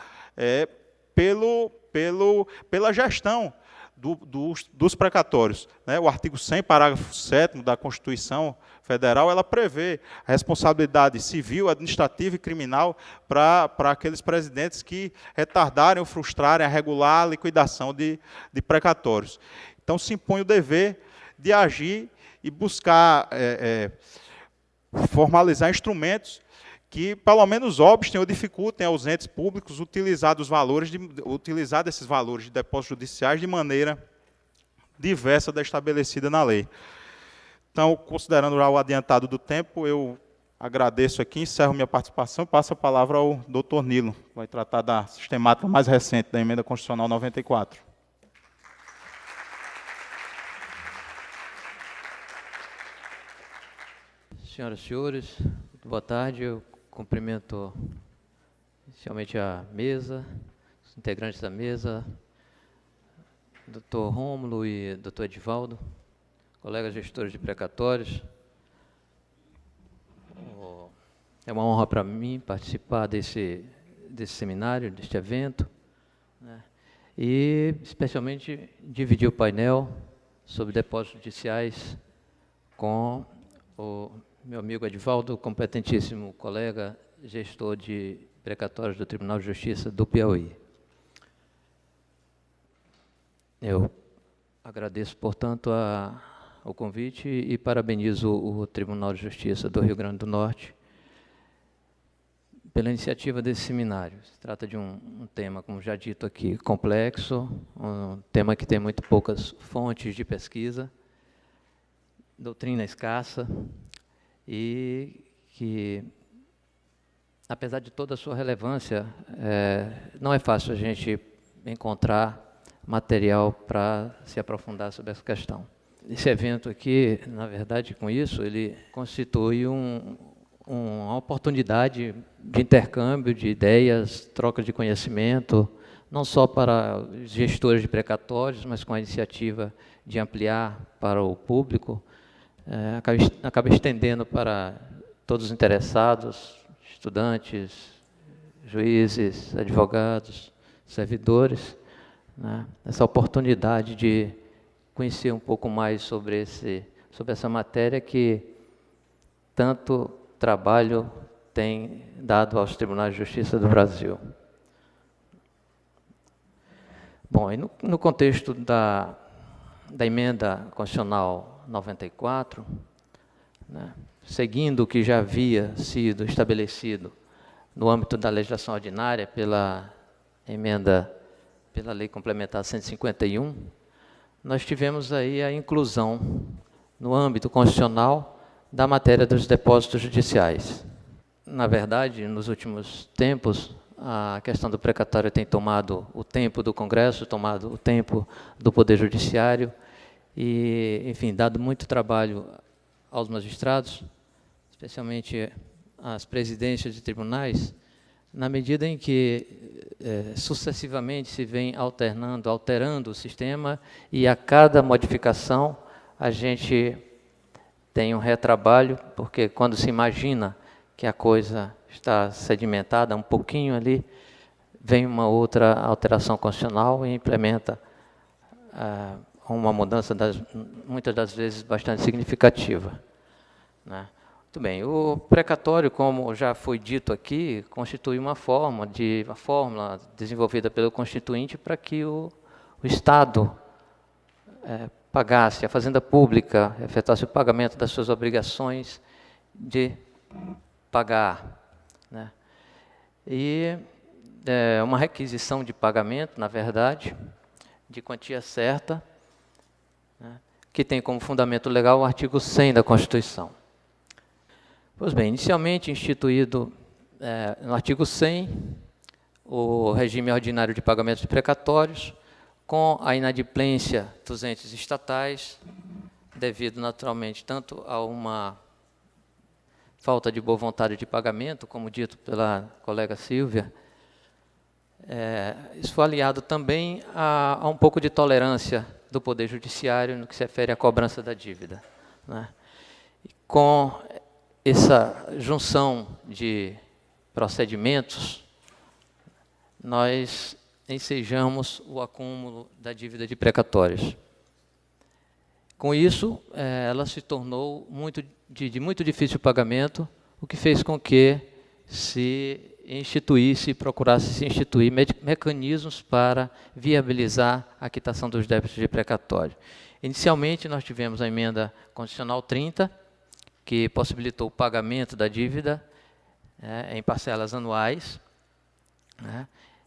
pela gestão dos precatórios. Né? O artigo 100, parágrafo 7º da Constituição Federal, ela prevê a responsabilidade civil, administrativa e criminal para aqueles presidentes que retardarem ou frustrarem a regular liquidação de precatórios. Então, se impõe o dever de agir e buscar formalizar instrumentos que, pelo menos, obstem ou dificultem aos entes públicos utilizar desses valores de depósitos judiciais de maneira diversa da estabelecida na lei. Então, considerando já o adiantado do tempo, eu agradeço aqui, encerro minha participação e passo a palavra ao doutor Nilo, que vai tratar da sistemática mais recente da Emenda Constitucional 94. Senhoras e senhores, boa tarde. Eu cumprimento inicialmente a mesa, os integrantes da mesa, doutor Rômulo e doutor Edivaldo, colegas gestores de precatórios. É uma honra para mim participar desse seminário, deste evento, né? E especialmente dividir o painel sobre depósitos judiciais com o meu amigo Edivaldo, competentíssimo colega, gestor de precatórios do Tribunal de Justiça do Piauí. Eu agradeço, portanto, o convite e parabenizo o Tribunal de Justiça do Rio Grande do Norte pela iniciativa desse seminário. Se trata de um tema, como já dito aqui, complexo, um tema que tem muito poucas fontes de pesquisa, doutrina escassa, e que, apesar de toda a sua relevância, não é fácil a gente encontrar material para se aprofundar sobre essa questão. Esse evento aqui, na verdade, com isso, ele constitui uma oportunidade de intercâmbio de ideias, troca de conhecimento, não só para os gestores de precatórios, mas com a iniciativa de ampliar para o público, acaba estendendo para todos os interessados, estudantes, juízes, advogados, servidores, né? Essa oportunidade de conhecer um pouco mais sobre essa matéria que tanto trabalho tem dado aos tribunais de justiça do Brasil. Bom, e no contexto da Emenda Constitucional 94, né, seguindo o que já havia sido estabelecido no âmbito da legislação ordinária pela Lei Complementar 151, nós tivemos aí a inclusão no âmbito constitucional da matéria dos depósitos judiciais. Na verdade, nos últimos tempos, a questão do precatório tem tomado o tempo do Congresso, tomado o tempo do Poder Judiciário e, enfim, dado muito trabalho aos magistrados, especialmente às presidências de tribunais, na medida em que sucessivamente se vem alterando o sistema e a cada modificação a gente tem um retrabalho, porque quando se imagina que a coisa está sedimentada um pouquinho ali, vem uma outra alteração constitucional e implementa uma mudança, muitas das vezes, bastante significativa, né? Muito bem, o precatório, como já foi dito aqui, constitui uma fórmula desenvolvida pelo Constituinte para que o Estado pagasse, a Fazenda Pública efetuasse o pagamento das suas obrigações de pagar, né? E uma requisição de pagamento, na verdade, de quantia certa, né, que tem como fundamento legal o artigo 100 da Constituição. Pois bem, inicialmente instituído no artigo 100, o regime ordinário de pagamento de precatórios, com a inadimplência dos entes estatais, devido naturalmente tanto a uma falta de boa vontade de pagamento, como dito pela colega Silvia, isso foi aliado também a um pouco de tolerância do Poder Judiciário no que se refere à cobrança da dívida, né? E com essa junção de procedimentos, nós ensejamos o acúmulo da dívida de precatórios. Com isso, ela se tornou de muito difícil pagamento, o que fez com que procurasse se instituir mecanismos para viabilizar a quitação dos débitos de precatório. Inicialmente, nós tivemos a emenda constitucional 30, que possibilitou o pagamento da dívida em parcelas anuais,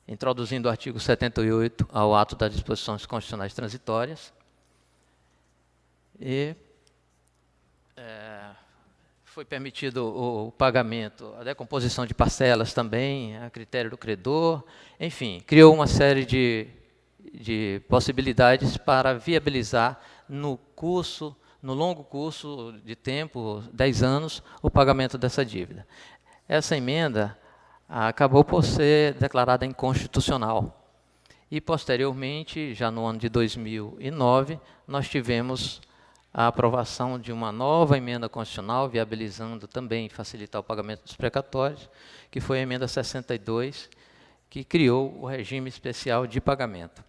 introduzindo o artigo 78 ao ato das disposições constitucionais transitórias. E foi permitido o pagamento, a decomposição de parcelas também, a critério do credor, enfim, criou uma série de possibilidades para viabilizar no longo curso de tempo, 10 anos, o pagamento dessa dívida. Essa emenda acabou por ser declarada inconstitucional. E, posteriormente, já no ano de 2009, nós tivemos a aprovação de uma nova emenda constitucional, viabilizando também facilitar o pagamento dos precatórios, que foi a emenda 62, que criou o regime especial de pagamento.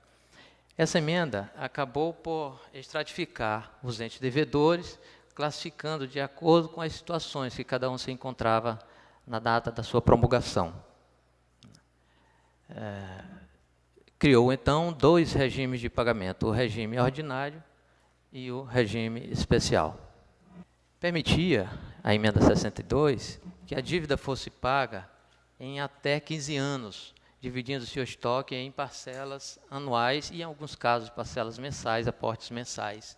Essa emenda acabou por estratificar os entes devedores, classificando de acordo com as situações que cada um se encontrava na data da sua promulgação. Criou, então, 2 regimes de pagamento, o regime ordinário e o regime especial. Permitia, a emenda 62, que a dívida fosse paga em até 15 anos, dividindo seu estoque em parcelas anuais e, em alguns casos, parcelas mensais, aportes mensais,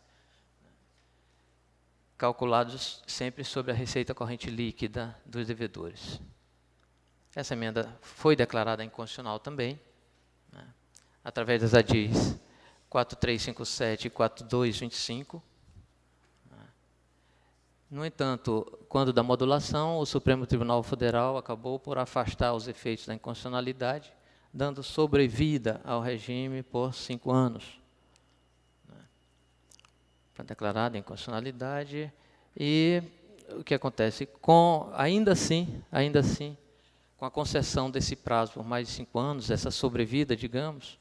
calculados sempre sobre a receita corrente líquida dos devedores. Essa emenda foi declarada inconstitucional também, através das ADIs 4357 e 4225. No entanto, quando da modulação, o Supremo Tribunal Federal acabou por afastar os efeitos da inconstitucionalidade, dando sobrevida ao regime por 5 anos. Foi declarada a inconstitucionalidade e o que acontece? Ainda assim, com a concessão desse prazo por mais de 5 anos, essa sobrevida, digamos,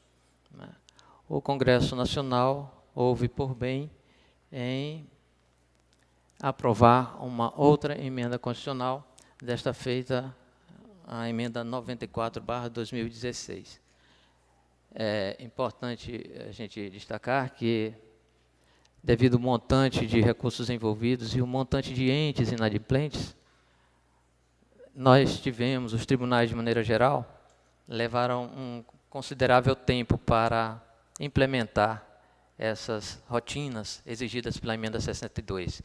o Congresso Nacional houve por bem em aprovar uma outra emenda constitucional, desta feita a emenda 94/2016. É importante a gente destacar que, devido ao montante de recursos envolvidos e o montante de entes inadimplentes, nós tivemos, os tribunais de maneira geral, levaram um considerável tempo para implementar essas rotinas exigidas pela emenda 62.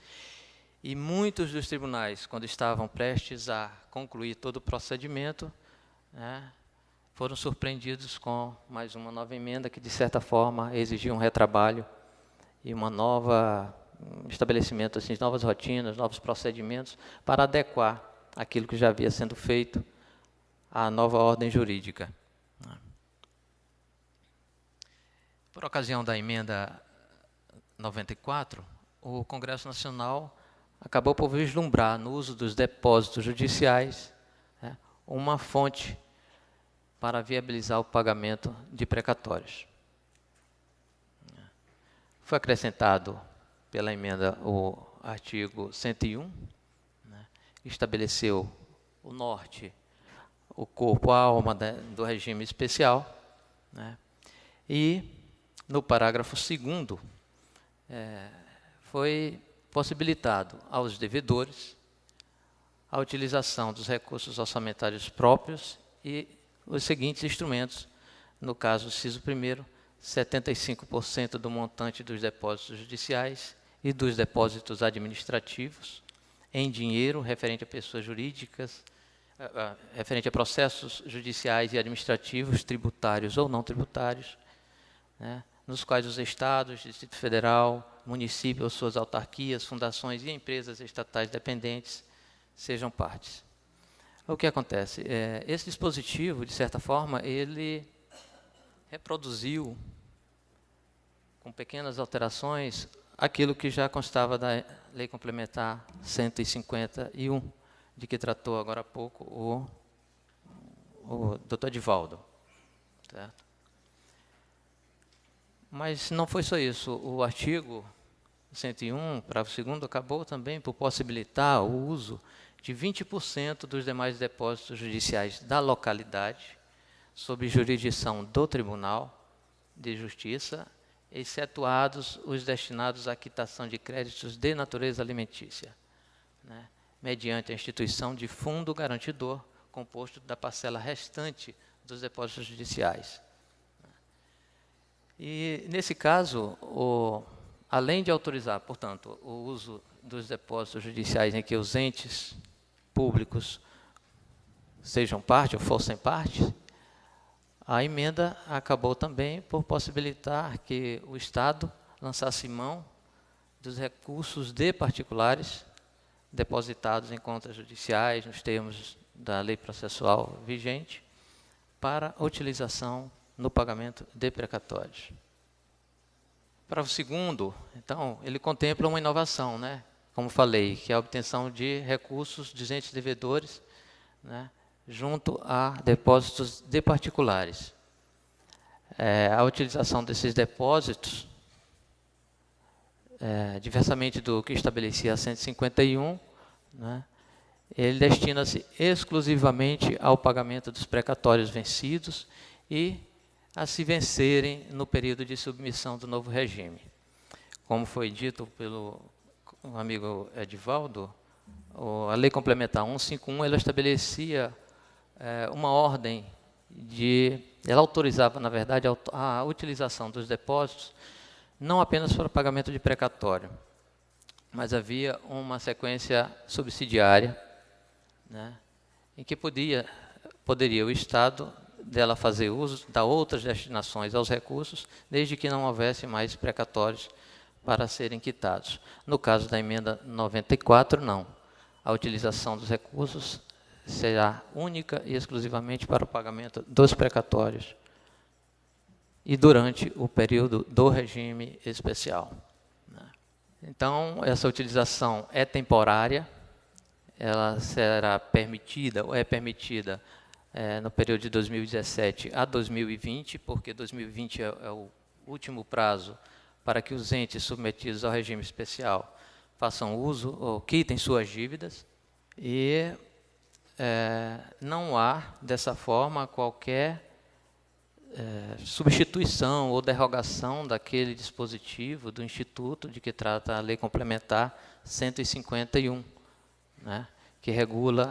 E muitos dos tribunais, quando estavam prestes a concluir todo o procedimento, foram surpreendidos com mais uma nova emenda que, de certa forma, exigia um retrabalho e estabelecimento assim, de novas rotinas, novos procedimentos, para adequar aquilo que já havia sendo feito à nova ordem jurídica. Por ocasião da emenda 94, o Congresso Nacional acabou por vislumbrar no uso dos depósitos judiciais uma fonte para viabilizar o pagamento de precatórios. Foi acrescentado pela emenda o artigo 101, que estabeleceu o norte, o corpo, a alma do regime especial, e no parágrafo 2º foi possibilitado aos devedores a utilização dos recursos orçamentários próprios e os seguintes instrumentos, no caso, inciso 1º, 75% do montante dos depósitos judiciais e dos depósitos administrativos em dinheiro referente a pessoas jurídicas, referente a processos judiciais e administrativos, tributários ou não tributários, nos quais os estados, Distrito Federal, municípios, suas autarquias, fundações e empresas estatais dependentes sejam partes. O que acontece? Esse dispositivo, de certa forma, ele reproduziu, com pequenas alterações, aquilo que já constava da Lei Complementar 151, de que tratou agora há pouco o Dr. Edivaldo. Certo? Mas não foi só isso. O artigo 101, parágrafo 2º, acabou também por possibilitar o uso de 20% dos demais depósitos judiciais da localidade, sob jurisdição do Tribunal de Justiça, excetuados os destinados à quitação de créditos de natureza alimentícia, né, mediante a instituição de fundo garantidor, composto da parcela restante dos depósitos judiciais. E, nesse caso, além de autorizar, portanto, o uso dos depósitos judiciais em que os entes públicos sejam parte ou fossem parte, a emenda acabou também por possibilitar que o Estado lançasse mão dos recursos de particulares depositados em contas judiciais, nos termos da lei processual vigente, para a utilização no pagamento de precatórios. Parágrafo 2º, então, ele contempla uma inovação, né? Como falei, que é a obtenção de recursos dos entes devedores, né, junto a depósitos de particulares. A utilização desses depósitos, diversamente do que estabelecia a 151, né, ele destina-se exclusivamente ao pagamento dos precatórios vencidos e a se vencerem no período de submissão do novo regime. Como foi dito pelo amigo Edivaldo, a Lei Complementar 151, ela estabelecia uma ordem ela autorizava, na verdade, a utilização dos depósitos não apenas para o pagamento de precatório, mas havia uma sequência subsidiária, né, em que poderia o Estado dela fazer uso de outras destinações aos recursos, desde que não houvesse mais precatórios para serem quitados. No caso da emenda 94, não. A utilização dos recursos será única e exclusivamente para o pagamento dos precatórios e durante o período do regime especial. Então, essa utilização é temporária, ela será permitida, ou é permitida, no período de 2017 a 2020, porque 2020 é o último prazo para que os entes submetidos ao regime especial façam uso ou quitem suas dívidas, e não há, dessa forma, qualquer substituição ou derrogação daquele dispositivo do Instituto de que trata a Lei Complementar 151, né, que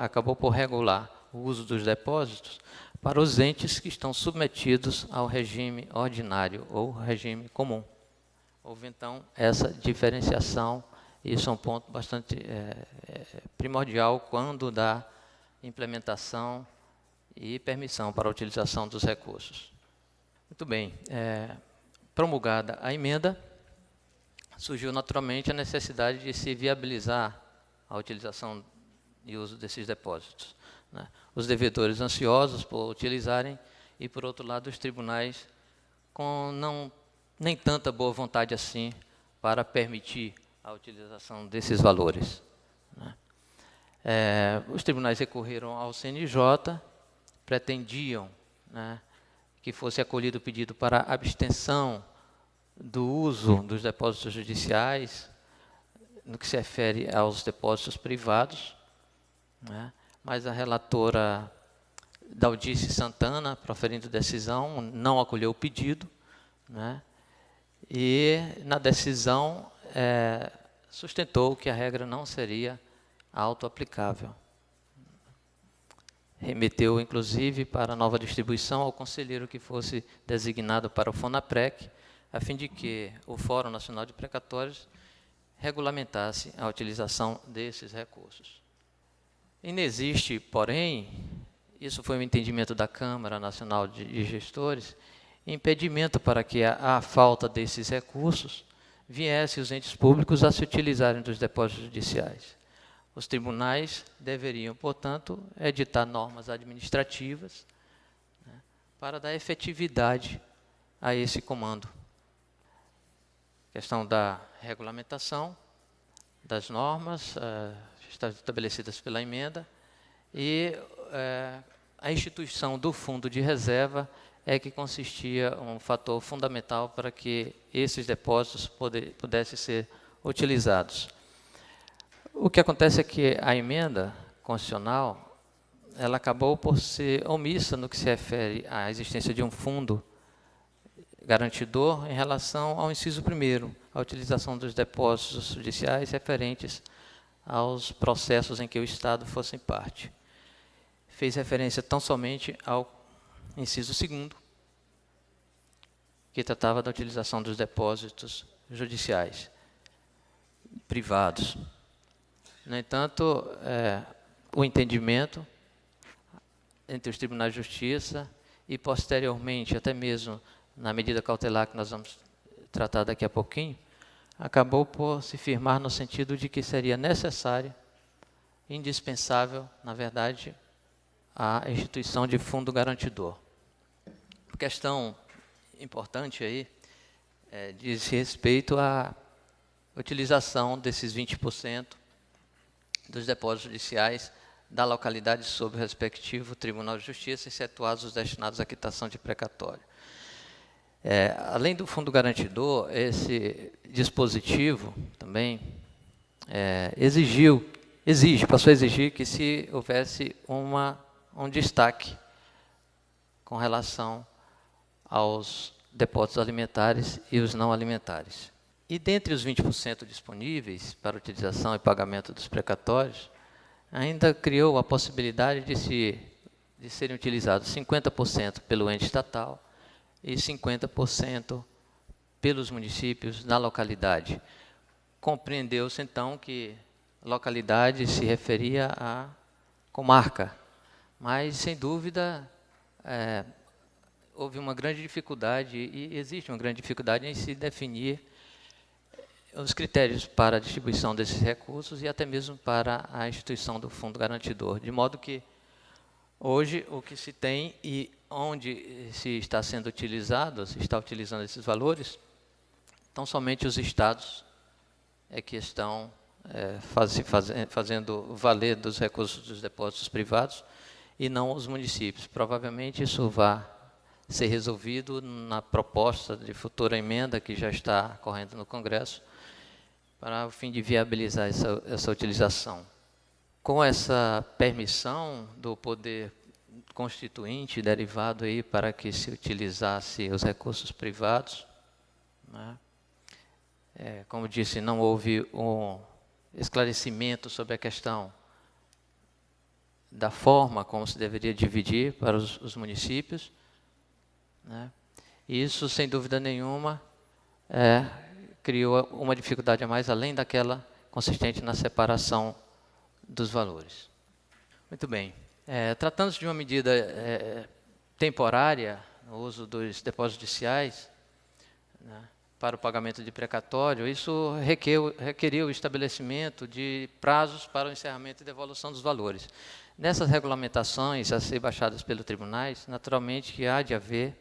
acabou por regular o uso dos depósitos para os entes que estão submetidos ao regime ordinário ou regime comum. Houve, então, essa diferenciação, e isso é um ponto bastante primordial quando dá implementação e permissão para a utilização dos recursos. Muito bem, promulgada a emenda, surgiu naturalmente a necessidade de se viabilizar a utilização e uso desses depósitos, né? Os devedores ansiosos por utilizarem e, por outro lado, os tribunais com nem tanta boa vontade assim para permitir a utilização desses valores, né? Os tribunais recorreram ao CNJ, pretendiam, né, que fosse acolhido o pedido para abstenção do uso dos depósitos judiciais no que se refere aos depósitos privados, né, mas a relatora Daldice Santana, proferindo decisão, não acolheu o pedido, né, e, na decisão, sustentou que a regra não seria autoaplicável. Remeteu, inclusive, para nova distribuição ao conselheiro que fosse designado para o FONAPREC, a fim de que o Fórum Nacional de Precatórios regulamentasse a utilização desses recursos. Inexiste, porém, isso foi um entendimento da Câmara Nacional de Gestores, impedimento para que a falta desses recursos viesse os entes públicos a se utilizarem dos depósitos judiciais. Os tribunais deveriam, portanto, editar normas administrativas, né, para dar efetividade a esse comando. Questão da regulamentação das normas estabelecidas pela emenda e a instituição do fundo de reserva é que consistia um fator fundamental para que esses depósitos pudessem ser utilizados. O que acontece é que a emenda constitucional, ela acabou por ser omissa no que se refere à existência de um fundo garantidor em relação ao inciso 1º, a utilização dos depósitos judiciais referentes aos processos em que o Estado fosse parte. Fez referência tão somente ao inciso 2º, que tratava da utilização dos depósitos judiciais privados. No entanto, o entendimento entre os tribunais de justiça e, posteriormente, até mesmo na medida cautelar que nós vamos tratar daqui a pouquinho, acabou por se firmar no sentido de que seria necessário, indispensável, na verdade, a instituição de fundo garantidor. A questão importante aí diz respeito à utilização desses 20% dos depósitos judiciais da localidade sob o respectivo Tribunal de Justiça, excetuados os destinados à quitação de precatório. Além do fundo garantidor, esse dispositivo também passou a exigir que se houvesse um destaque com relação aos depósitos alimentares e os não alimentares. E dentre os 20% disponíveis para utilização e pagamento dos precatórios, ainda criou a possibilidade de serem utilizados 50% pelo ente estatal e 50% pelos municípios na localidade. Compreendeu-se, então, que localidade se referia à comarca, mas, sem dúvida, houve uma grande dificuldade, e existe uma grande dificuldade em se definir os critérios para a distribuição desses recursos e até mesmo para a instituição do fundo garantidor, de modo que hoje o que se tem e onde se está sendo utilizado, se está utilizando esses valores, então somente os estados que estão fazendo valer dos recursos dos depósitos privados e não os municípios. Provavelmente isso vai ser resolvido na proposta de futura emenda que já está correndo no Congresso, para o fim de viabilizar essa utilização. Com essa permissão do poder constituinte derivado aí para que se utilizasse os recursos privados, né? Como disse, não houve um esclarecimento sobre a questão da forma como se deveria dividir para os municípios, né? E isso, sem dúvida nenhuma, criou uma dificuldade a mais, além daquela consistente na separação dos valores. Muito bem. Tratando-se de uma medida temporária, no uso dos depósitos judiciais, né, para o pagamento de precatório, isso requeriu o estabelecimento de prazos para o encerramento e devolução dos valores. Nessas regulamentações a ser baixadas pelos tribunais, naturalmente que há de haver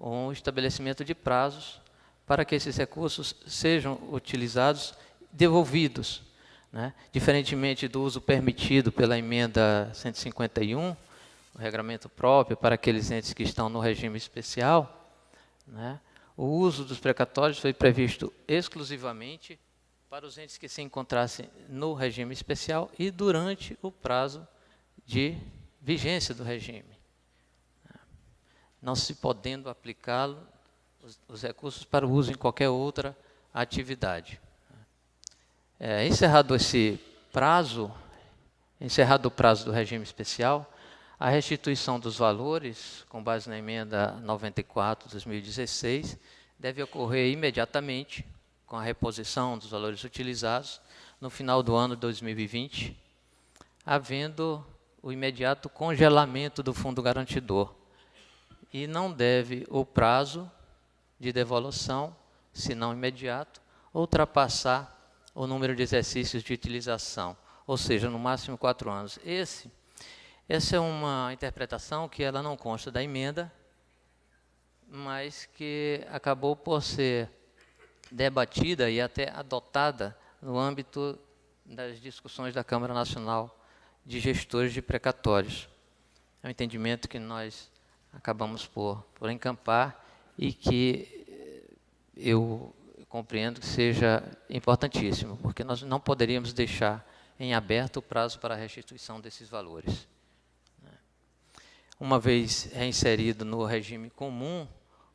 um estabelecimento de prazos para que esses recursos sejam utilizados, devolvidos, né? Diferentemente do uso permitido pela emenda 151, o regramento próprio para aqueles entes que estão no regime especial, né? O uso dos precatórios foi previsto exclusivamente para os entes que se encontrassem no regime especial e durante o prazo de vigência do regime, não se podendo aplicá-lo os recursos para o uso em qualquer outra atividade. Encerrado esse prazo, encerrado o prazo do regime especial, a restituição dos valores, com base na emenda 94 de 2016, deve ocorrer imediatamente, com a reposição dos valores utilizados, no final do ano de 2020, havendo o imediato congelamento do fundo garantidor. E não deve o prazo de devolução, se não imediato, ultrapassar o número de exercícios de utilização, ou seja, no máximo 4 anos. Essa é uma interpretação que ela não consta da emenda, mas que acabou por ser debatida e até adotada no âmbito das discussões da Câmara Nacional de Gestores de Precatórios. É um entendimento que nós acabamos por encampar e que eu compreendo que seja importantíssimo, porque nós não poderíamos deixar em aberto o prazo para a restituição desses valores. Uma vez reinserido no regime comum,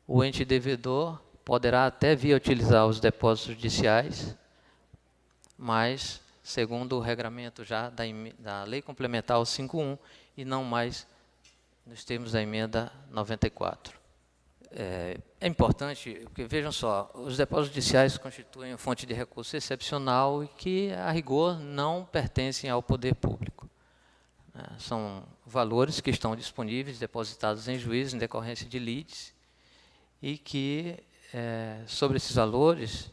o ente devedor poderá até vir a utilizar os depósitos judiciais, mas segundo o regramento já da Lei Complementar 51 e não mais nos termos da emenda 94. É importante, porque vejam só, os depósitos judiciais constituem uma fonte de recurso excepcional e que, a rigor, não pertencem ao poder público. São valores que estão disponíveis, depositados em juízes em decorrência de lides, e que, sobre esses valores,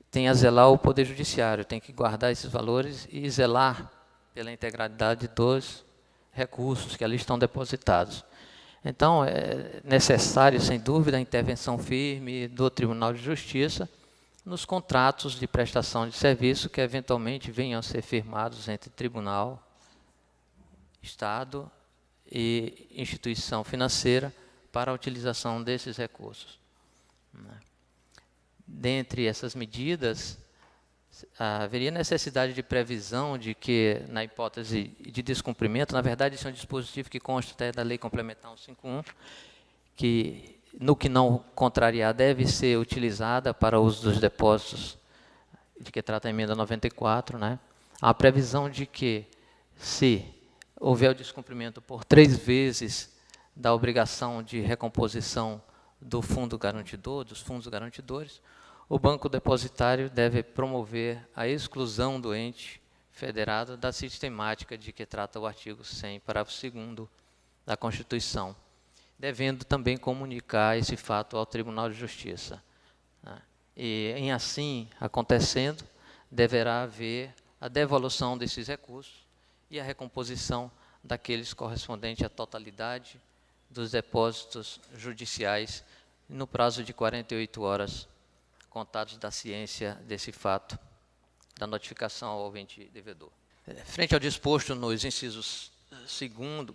tem a zelar o Poder Judiciário, tem que guardar esses valores e zelar pela integralidade dos recursos que ali estão depositados. Então, é necessário, sem dúvida, a intervenção firme do Tribunal de Justiça nos contratos de prestação de serviço que, eventualmente, venham a ser firmados entre tribunal, Estado e instituição financeira para a utilização desses recursos. Dentre essas medidas, haveria necessidade de previsão de que, na hipótese de descumprimento, na verdade, isso é um dispositivo que consta até da Lei Complementar 151, que, no que não contrariar, deve ser utilizada para o uso dos depósitos, de que trata a emenda 94, né? Há a previsão de que, se houver o descumprimento por 3 vezes da obrigação de recomposição do fundo garantidor, dos fundos garantidores, o banco depositário deve promover a exclusão do ente federado da sistemática de que trata o artigo 100, parágrafo 2º da Constituição, devendo também comunicar esse fato ao Tribunal de Justiça. E, em assim acontecendo, deverá haver a devolução desses recursos e a recomposição daqueles correspondentes à totalidade dos depósitos judiciais no prazo de 48 horas, contados da ciência desse fato, da notificação ao ente devedor. Frente ao disposto nos incisos 1º e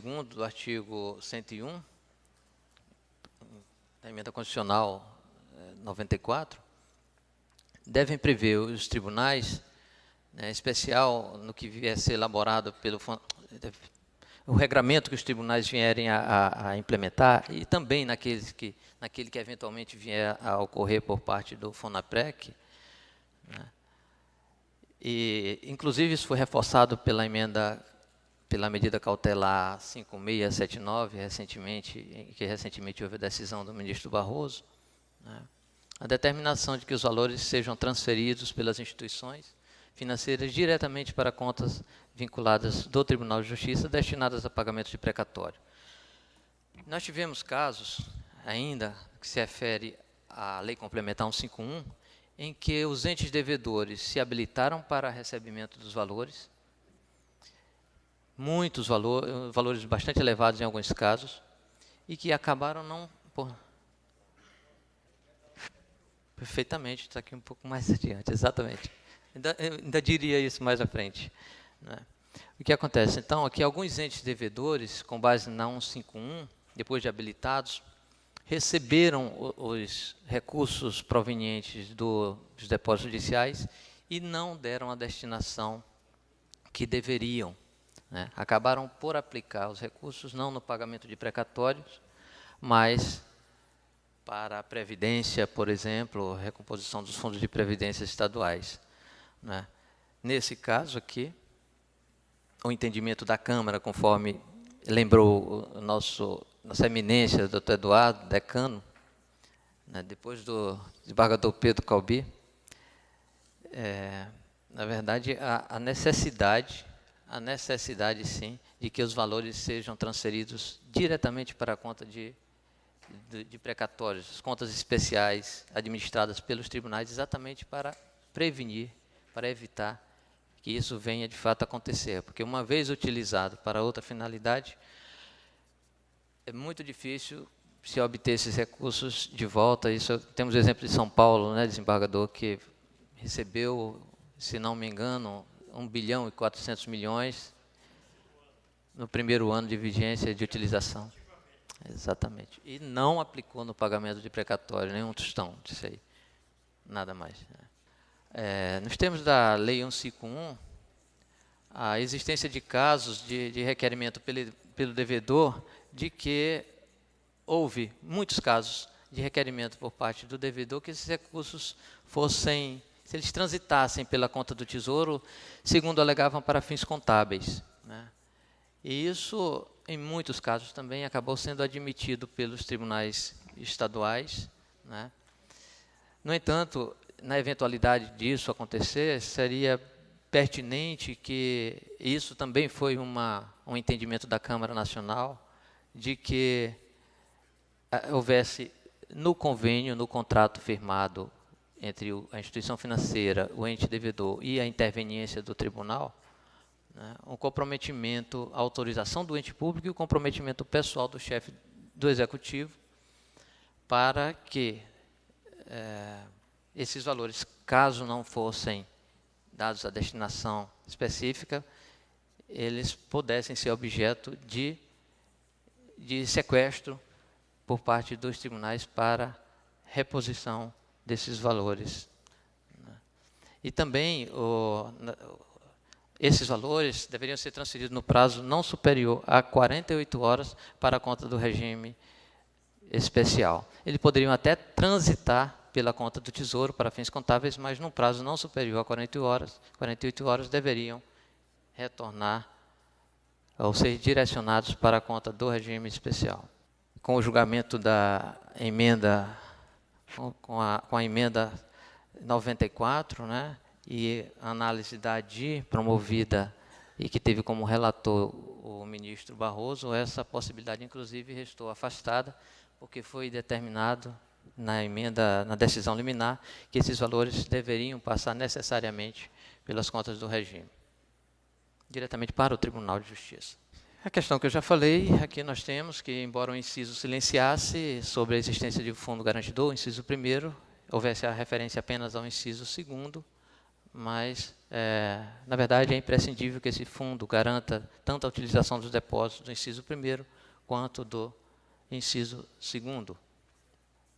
2º do artigo 101, da emenda constitucional 94, devem prever os tribunais, em especial no que vier a ser elaborado pelo o regramento que os tribunais vierem a implementar, e também naquele que eventualmente vier a ocorrer por parte do FONAPREC, né? E, inclusive, isso foi reforçado pela medida cautelar 5679, que recentemente houve a decisão do ministro Barroso, né? A determinação de que os valores sejam transferidos pelas instituições financeiras diretamente para contas vinculadas do Tribunal de Justiça, destinadas a pagamento de precatório. Nós tivemos casos, ainda, que se refere à Lei Complementar 151, em que os entes devedores se habilitaram para recebimento dos valores, muitos valores bastante elevados em alguns casos, e que acabaram não... Perfeitamente, está aqui um pouco mais adiante, exatamente. Ainda diria isso mais à frente, né? O que acontece? Então, aqui alguns entes devedores, com base na 151, depois de habilitados, receberam os recursos provenientes dos depósitos judiciais e não deram a destinação que deveriam, né? Acabaram por aplicar os recursos não no pagamento de precatórios, mas para a previdência, por exemplo, recomposição dos fundos de previdência estaduais, né? Nesse caso aqui, o entendimento da Câmara, conforme lembrou nossa eminência, doutor Eduardo, decano, né, depois do desembargador Pedro Calbi, na verdade, a necessidade, sim, de que os valores sejam transferidos diretamente para a conta de precatórios, contas especiais administradas pelos tribunais, exatamente para prevenir, para evitar que isso venha de fato a acontecer, porque uma vez utilizado para outra finalidade, é muito difícil se obter esses recursos de volta. Isso, temos o exemplo de São Paulo, né, desembargador, que recebeu, se não me engano, 1 bilhão e 400 milhões no primeiro ano de vigência de utilização. Exatamente. E não aplicou no pagamento de precatório nenhum tostão disso aí. Nada mais. Nos termos da Lei 151, a existência de casos de requerimento pelo devedor de que houve muitos casos de requerimento por parte do devedor que esses recursos fossem, se eles transitassem pela conta do Tesouro, segundo alegavam, para fins contábeis, né? E isso, em muitos casos, também acabou sendo admitido pelos tribunais estaduais, né? No entanto, na eventualidade disso acontecer, seria pertinente que isso também foi um entendimento da Câmara Nacional, de que houvesse no convênio, no contrato firmado entre a instituição financeira, o ente devedor e a interveniência do tribunal, né, um comprometimento, a autorização do ente público e o comprometimento pessoal do chefe do executivo para que esses valores, caso não fossem dados à destinação específica, eles pudessem ser objeto de sequestro por parte dos tribunais para reposição desses valores. E também esses valores deveriam ser transferidos no prazo não superior a 48 horas para a conta do regime especial. Eles poderiam até transitar pela conta do Tesouro para fins contábeis, mas num prazo não superior a 48 horas deveriam retornar ou ser direcionados para a conta do regime especial. Com o julgamento da emenda, com a emenda 94, né, e a análise da ADI promovida e que teve como relator o ministro Barroso, essa possibilidade, inclusive, restou afastada, porque foi determinado na decisão liminar, que esses valores deveriam passar necessariamente pelas contas do regime, diretamente para o Tribunal de Justiça. A questão que eu já falei, aqui nós temos que, embora o inciso silenciasse sobre a existência de um fundo garantidor, o inciso 1º, houvesse a referência apenas ao inciso 2º, mas, na verdade, é imprescindível que esse fundo garanta tanto a utilização dos depósitos do inciso 1º quanto do inciso 2º.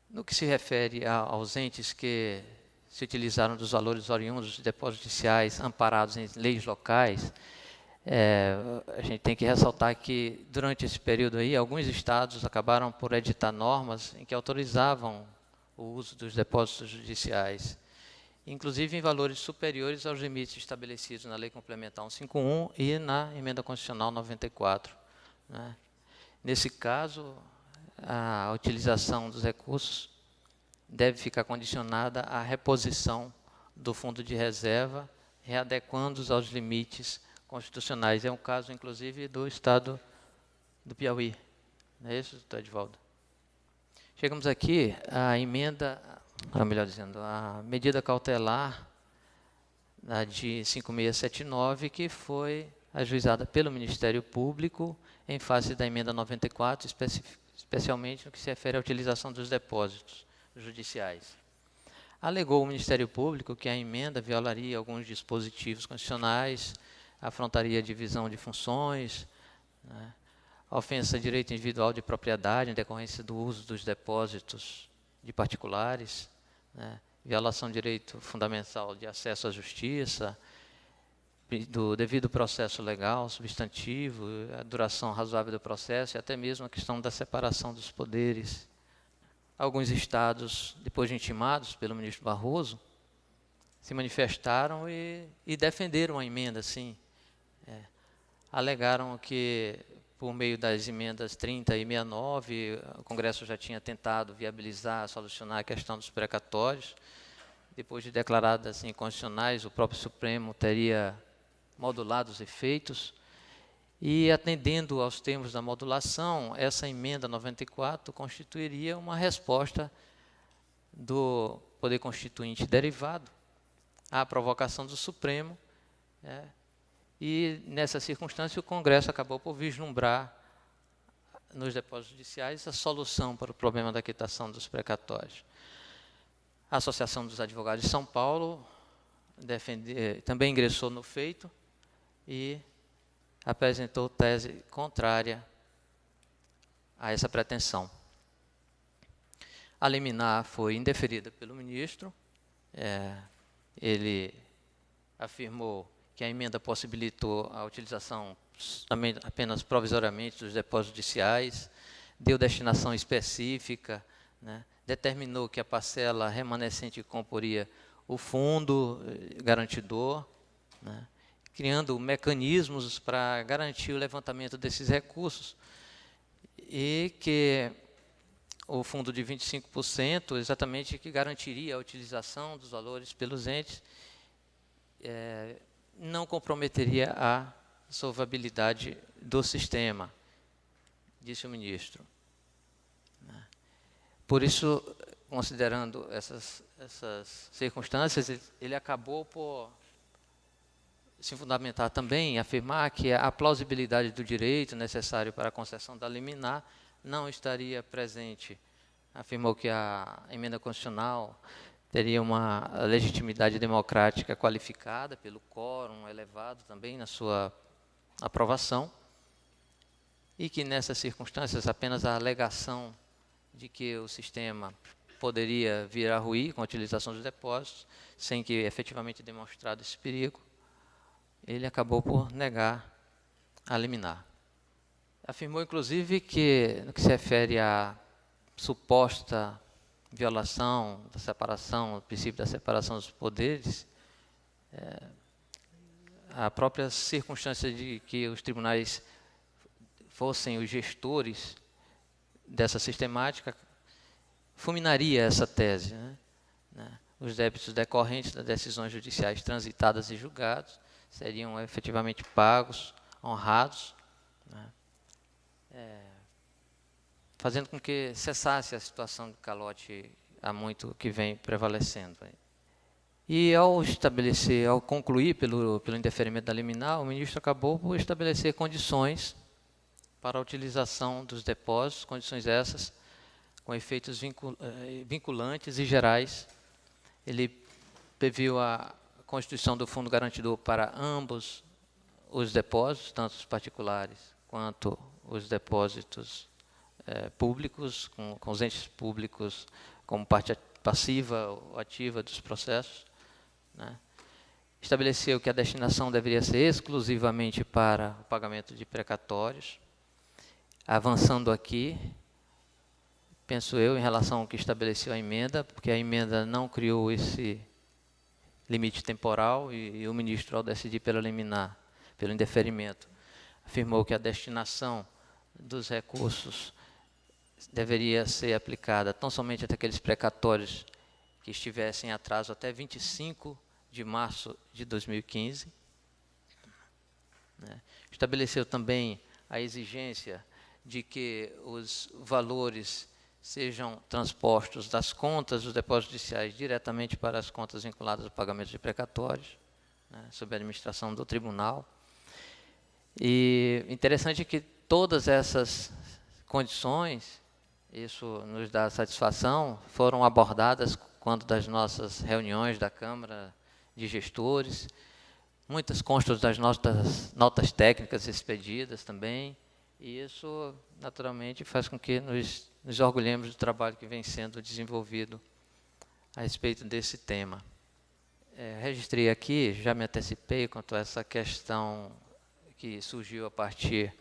No que se refere aos entes que se utilizaram dos valores oriundos de depósitos judiciais amparados em leis locais, a gente tem que ressaltar que, durante esse período aí, alguns estados acabaram por editar normas em que autorizavam o uso dos depósitos judiciais, inclusive em valores superiores aos limites estabelecidos na Lei Complementar 151 e na Emenda Constitucional 94. Né? Nesse caso, a utilização dos recursos deve ficar condicionada à reposição do fundo de reserva, readequando-os aos limites constitucionais. É um caso, inclusive, do Estado do Piauí. Não é isso, doutor Edvaldo? Chegamos aqui à emenda, ou melhor dizendo, a medida cautelar de 5679, que foi ajuizada pelo Ministério Público em face da emenda 94, especialmente no que se refere à utilização dos depósitos judiciais. Alegou o Ministério Público que a emenda violaria alguns dispositivos constitucionais, afrontaria a divisão de funções, né, ofensa a direito individual de propriedade em decorrência do uso dos depósitos de particulares, né, violação do direito fundamental de acesso à justiça, do devido processo legal, substantivo, a duração razoável do processo e até mesmo a questão da separação dos poderes. Alguns estados, depois de intimados pelo ministro Barroso, se manifestaram e defenderam a emenda, sim. Alegaram que, por meio das emendas 30 e 69, o Congresso já tinha tentado viabilizar, solucionar a questão dos precatórios. Depois de declaradas inconstitucionais, o próprio Supremo teria modulado os efeitos. E, atendendo aos termos da modulação, essa emenda 94 constituiria uma resposta do Poder Constituinte derivado à provocação do Supremo, e, nessa circunstância, o Congresso acabou por vislumbrar nos depósitos judiciais a solução para o problema da quitação dos precatórios. A Associação dos Advogados de São Paulo também ingressou no feito e apresentou tese contrária a essa pretensão. A liminar foi indeferida pelo ministro. Ele afirmou que a emenda possibilitou a utilização apenas provisoriamente dos depósitos judiciais, deu destinação específica, né, determinou que a parcela remanescente comporia o fundo garantidor, né, criando mecanismos para garantir o levantamento desses recursos, e que o fundo de 25%, exatamente, que garantiria a utilização dos valores pelos entes, não comprometeria a solvabilidade do sistema, disse o ministro. Por isso, considerando essas circunstâncias, ele acabou por se fundamentar também, afirmar que a plausibilidade do direito necessário para a concessão da liminar não estaria presente. Afirmou que a emenda constitucional teria uma legitimidade democrática qualificada pelo quórum elevado também na sua aprovação, e que nessas circunstâncias apenas a alegação de que o sistema poderia vir a ruir com a utilização dos depósitos, sem que efetivamente demonstrado esse perigo, ele acabou por negar a liminar. Afirmou, inclusive, que, no que se refere à suposta violação da separação, do princípio da separação dos poderes, a própria circunstância de que os tribunais fossem os gestores dessa sistemática fulminaria essa tese, né? Os débitos decorrentes das decisões judiciais transitadas e julgados seriam efetivamente pagos, honrados, né, fazendo com que cessasse a situação de calote há muito que vem prevalecendo. E ao concluir pelo indeferimento da liminar, o ministro acabou por estabelecer condições para a utilização dos depósitos, condições essas com efeitos vinculantes e gerais. Ele previu a constituição do fundo garantidor para ambos os depósitos, tanto os particulares quanto os depósitos públicos, com os entes públicos como parte passiva ou ativa dos processos, né. Estabeleceu que a destinação deveria ser exclusivamente para o pagamento de precatórios. Avançando aqui, penso eu, em relação ao que estabeleceu a emenda, porque a emenda não criou esse limite temporal, e o ministro, ao decidir pela liminar, pelo indeferimento, afirmou que a destinação dos recursos deveria ser aplicada tão somente até aqueles precatórios que estivessem em atraso até 25 de março de 2015. Estabeleceu também a exigência de que os valores sejam transpostos das contas dos depósitos judiciais diretamente para as contas vinculadas ao pagamento de precatórios, né, sob a administração do tribunal. E interessante que todas essas condições, isso nos dá satisfação, foram abordadas quando das nossas reuniões da Câmara de Gestores, muitas constam das notas técnicas expedidas também, e isso, naturalmente, faz com que nos orgulhemos do trabalho que vem sendo desenvolvido a respeito desse tema. Registrei aqui, já me antecipei quanto a essa questão que surgiu a partir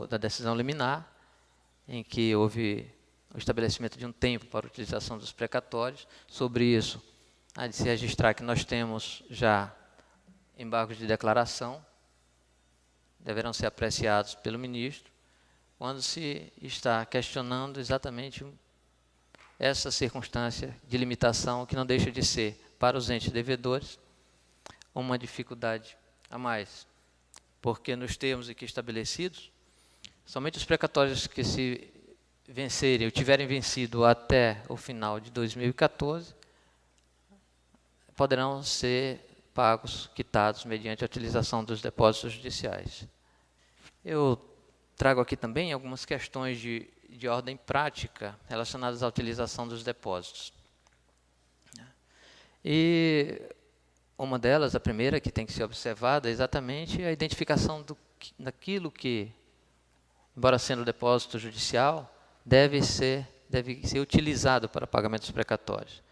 da decisão liminar, em que houve o estabelecimento de um tempo para a utilização dos precatórios. Sobre isso, há de se registrar que nós temos já embargos de declaração, deverão ser apreciados pelo ministro, quando se está questionando exatamente essa circunstância de limitação, que não deixa de ser, para os entes devedores, uma dificuldade a mais, porque nos termos aqui estabelecidos, somente os precatórios que se vencerem ou tiverem vencido até o final de 2014 poderão ser pagos, quitados, mediante a utilização dos depósitos judiciais. Eu trago aqui também algumas questões de ordem prática relacionadas à utilização dos depósitos. E uma delas, a primeira que tem que ser observada, é exatamente a identificação daquilo que embora sendo depósito judicial, deve ser utilizado para pagamentos precatórios.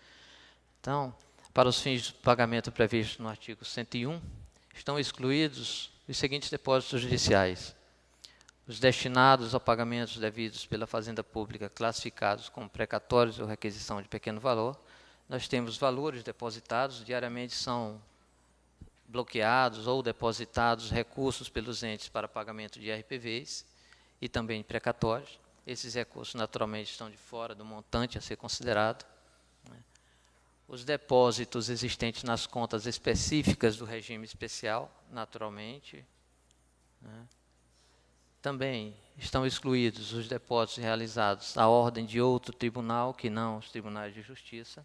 Então, para os fins de pagamento previstos no artigo 101, estão excluídos os seguintes depósitos judiciais: os destinados ao pagamento devidos pela Fazenda Pública classificados como precatórios ou requisição de pequeno valor. Nós temos valores depositados, diariamente são bloqueados ou depositados recursos pelos entes para pagamento de RPVs e também precatórios. Esses recursos, naturalmente, estão de fora do montante a ser considerado. Os depósitos existentes nas contas específicas do regime especial, naturalmente. Também estão excluídos os depósitos realizados à ordem de outro tribunal, que não os tribunais de justiça.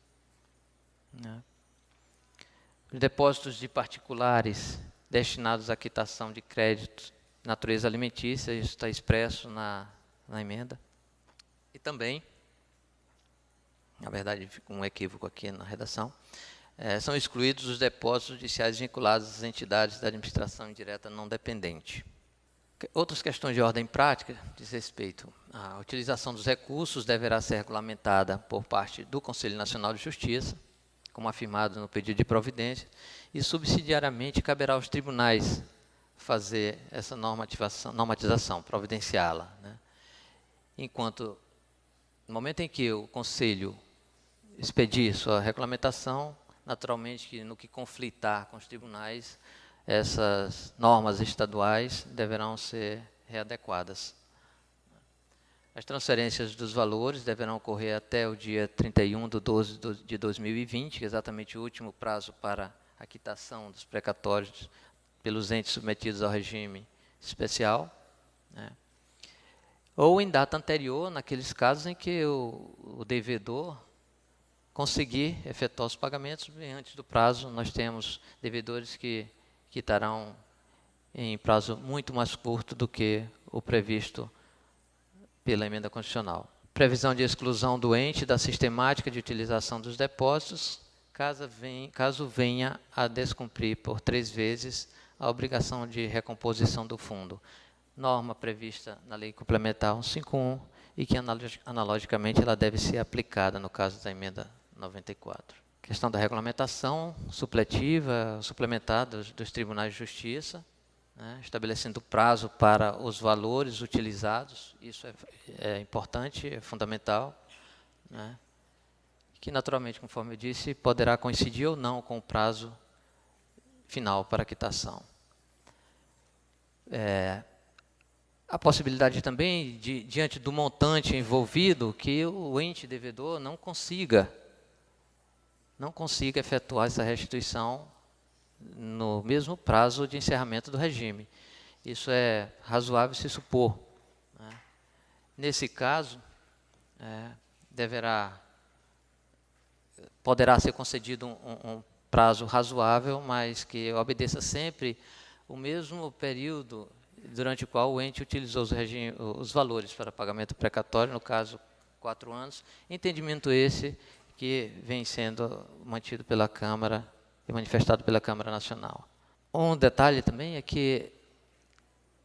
Os depósitos de particulares destinados à quitação de créditos de natureza alimentícia, isso está expresso na emenda. E também, na verdade, fica um equívoco aqui na redação, são excluídos os depósitos judiciais vinculados às entidades da administração indireta não dependente. Outras questões de ordem prática diz respeito à utilização dos recursos deverá ser regulamentada por parte do Conselho Nacional de Justiça, como afirmado no pedido de providência, e subsidiariamente caberá aos tribunais fazer essa normatização, providenciá-la. Enquanto, no momento em que o Conselho expedir sua regulamentação, naturalmente que no que conflitar com os tribunais, essas normas estaduais deverão ser readequadas. As transferências dos valores deverão ocorrer até o dia 31/12 de 2020, que é exatamente o último prazo para a quitação dos precatórios pelos entes submetidos ao regime especial, ou em data anterior, naqueles casos em que o devedor conseguir efetuar os pagamentos bem antes do prazo. Nós temos devedores que quitarão em prazo muito mais curto do que o previsto pela emenda constitucional. Previsão de exclusão do ente da sistemática de utilização dos depósitos, caso venha a descumprir por 3 vezes a obrigação de recomposição do fundo. Norma prevista na Lei Complementar 151 e que, analogicamente, ela deve ser aplicada no caso da emenda 94. Questão da regulamentação supletiva, suplementar dos tribunais de justiça, estabelecendo prazo para os valores utilizados, isso é importante, é fundamental, que naturalmente, conforme eu disse, poderá coincidir ou não com o prazo final para a quitação. A possibilidade também, diante do montante envolvido, que o ente devedor não consiga efetuar essa restituição no mesmo prazo de encerramento do regime. Isso é razoável se supor. Nesse caso, poderá ser concedido um prazo razoável, mas que obedeça sempre o mesmo período durante o qual o ente utilizou os valores para pagamento precatório, no caso, 4 anos. Entendimento esse que vem sendo mantido pela Câmara e manifestado pela Câmara Nacional. Um detalhe também é que,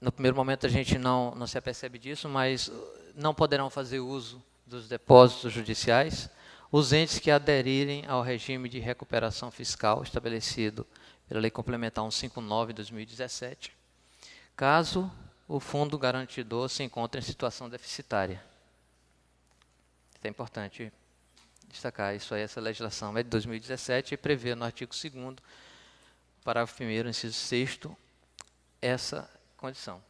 no primeiro momento, a gente não se apercebe disso, mas não poderão fazer uso dos depósitos judiciais os entes que aderirem ao regime de recuperação fiscal estabelecido pela Lei Complementar 159 de 2017, caso o fundo garantidor se encontre em situação deficitária. Isso é importante destacar isso aí. Essa legislação é de 2017 e prevê no artigo 2º, parágrafo 1º, inciso 6º, essa condição.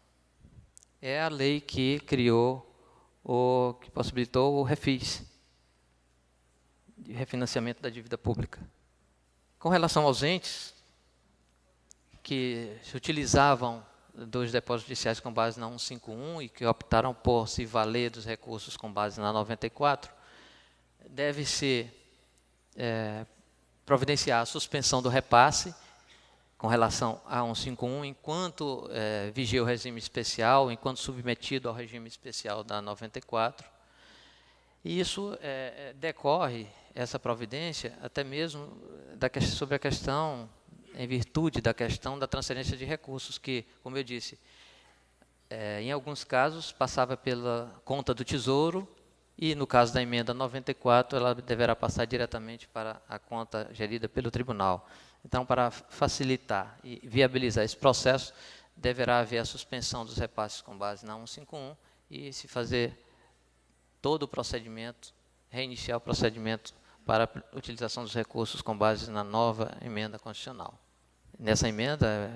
É a lei que criou, que possibilitou o refis, de refinanciamento da dívida pública. Com relação aos entes que se utilizavam dos depósitos judiciais com base na 151 e que optaram por se valer dos recursos com base na 94, deve ser providenciar a suspensão do repasse com relação a 151, enquanto vigia o regime especial, enquanto submetido ao regime especial da 94. E isso decorre, essa providência, até mesmo sobre a questão, em virtude da questão da transferência de recursos, que, como eu disse, Em alguns casos, passava pela conta do Tesouro e, no caso da emenda 94, ela deverá passar diretamente para a conta gerida pelo tribunal. Então, para facilitar e viabilizar esse processo, deverá haver a suspensão dos repasses com base na 151 e se fazer todo o procedimento, reiniciar o procedimento para a utilização dos recursos com base na nova emenda constitucional. Nessa emenda,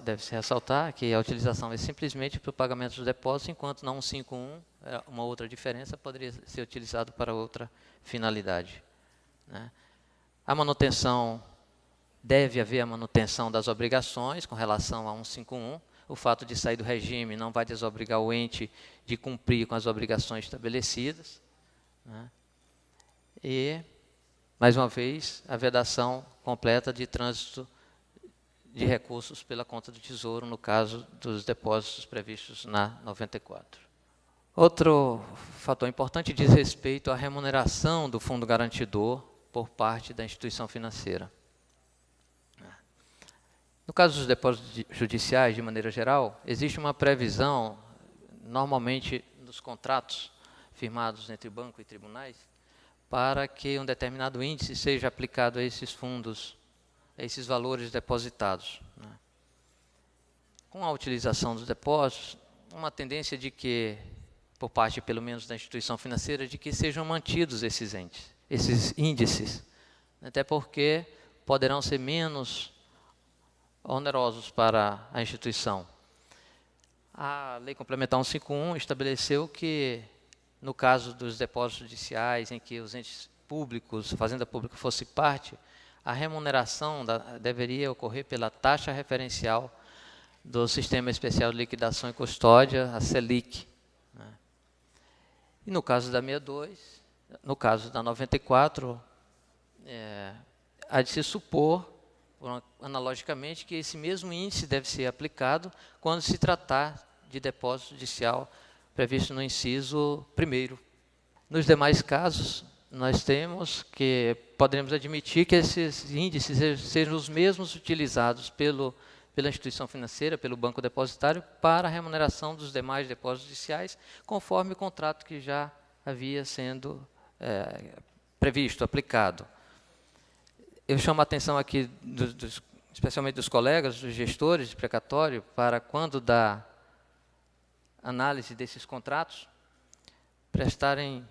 deve-se ressaltar que a utilização é simplesmente para o pagamento dos depósitos, enquanto na 151, uma outra diferença, poderia ser utilizado para outra finalidade, né? A manutenção, deve haver a manutenção das obrigações com relação a 151. O fato de sair do regime não vai desobrigar o ente de cumprir com as obrigações estabelecidas, né? E, mais uma vez, a vedação completa de trânsito de recursos pela conta do Tesouro, no caso dos depósitos previstos na 94. Outro fator importante diz respeito à remuneração do fundo garantidor por parte da instituição financeira. No caso dos depósitos judiciais, de maneira geral, existe uma previsão, normalmente nos contratos firmados entre banco e tribunais, para que um determinado índice seja aplicado a esses fundos, a esses valores depositados, né? Com a utilização dos depósitos, uma tendência de que, por parte pelo menos da instituição financeira, de que sejam mantidos esses índices, até porque poderão ser menos onerosos para a instituição. A Lei Complementar 151 estabeleceu que, no caso dos depósitos judiciais, em que os entes públicos, a Fazenda Pública fosse parte, a remuneração deveria ocorrer pela taxa referencial do Sistema Especial de Liquidação e Custódia, a Selic, né? E no caso da 62, no caso da 94, há de se supor, analogicamente, que esse mesmo índice deve ser aplicado quando se tratar de depósito judicial previsto no inciso 1º. Nos demais casos, nós poderemos admitir que esses índices sejam os mesmos utilizados pela instituição financeira, pelo banco depositário, para a remuneração dos demais depósitos judiciais, conforme o contrato que já havia sendo previsto, aplicado. Eu chamo a atenção aqui, especialmente dos colegas, dos gestores de precatório, para quando da análise desses contratos, prestarem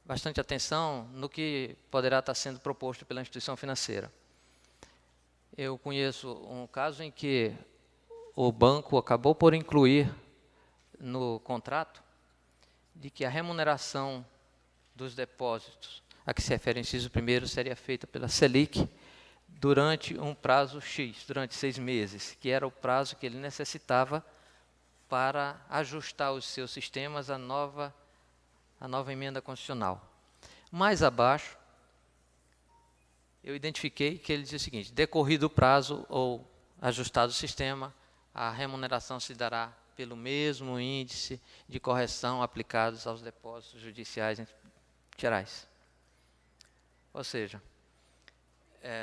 bastante atenção no que poderá estar sendo proposto pela instituição financeira. Eu conheço um caso em que o banco acabou por incluir no contrato de que a remuneração dos depósitos a que se refere o inciso 1º seria feita pela Selic durante um prazo X, durante 6 meses, que era o prazo que ele necessitava para ajustar os seus sistemas à nova emenda constitucional. Mais abaixo, eu identifiquei que ele diz o seguinte: decorrido o prazo ou ajustado o sistema, a remuneração se dará pelo mesmo índice de correção aplicados aos depósitos judiciais gerais. Ou seja,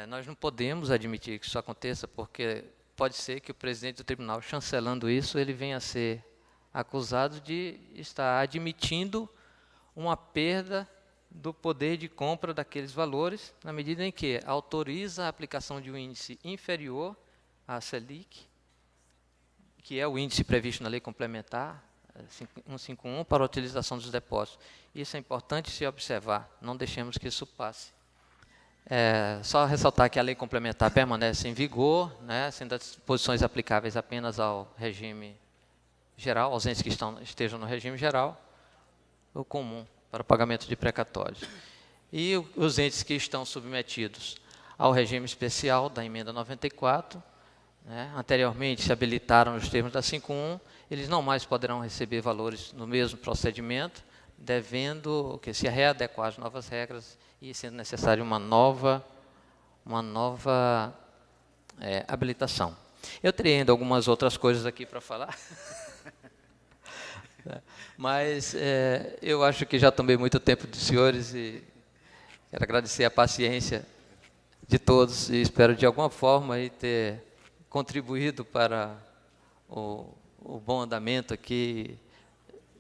nós não podemos admitir que isso aconteça, porque pode ser que o presidente do tribunal, chancelando isso, ele venha a ser acusado de estar admitindo uma perda do poder de compra daqueles valores, na medida em que autoriza a aplicação de um índice inferior à Selic, que é o índice previsto na Lei Complementar 151 para a utilização dos depósitos. Isso é importante se observar, não deixemos que isso passe. Só ressaltar que a Lei Complementar permanece em vigor, né, sendo as disposições aplicáveis apenas ao regime geral, aos entes que estejam no regime geral, o comum para o pagamento de precatórios. E os entes que estão submetidos ao regime especial da emenda 94, né, anteriormente se habilitaram nos termos da 51, eles não mais poderão receber valores no mesmo procedimento, devendo que se readequar às novas regras e sendo necessário uma nova habilitação. Eu teria ainda algumas outras coisas aqui para falar, mas eu acho que já tomei muito tempo dos senhores e quero agradecer a paciência de todos e espero de alguma forma aí ter contribuído para o o bom andamento aqui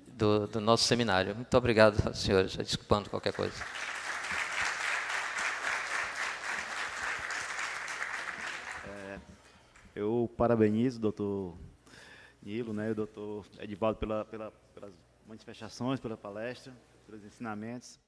do nosso seminário. Muito obrigado, senhores, desculpando qualquer coisa. Eu parabenizo o doutor Nilo, né, e o doutor Edivaldo pelas manifestações, pela palestra, pelos ensinamentos.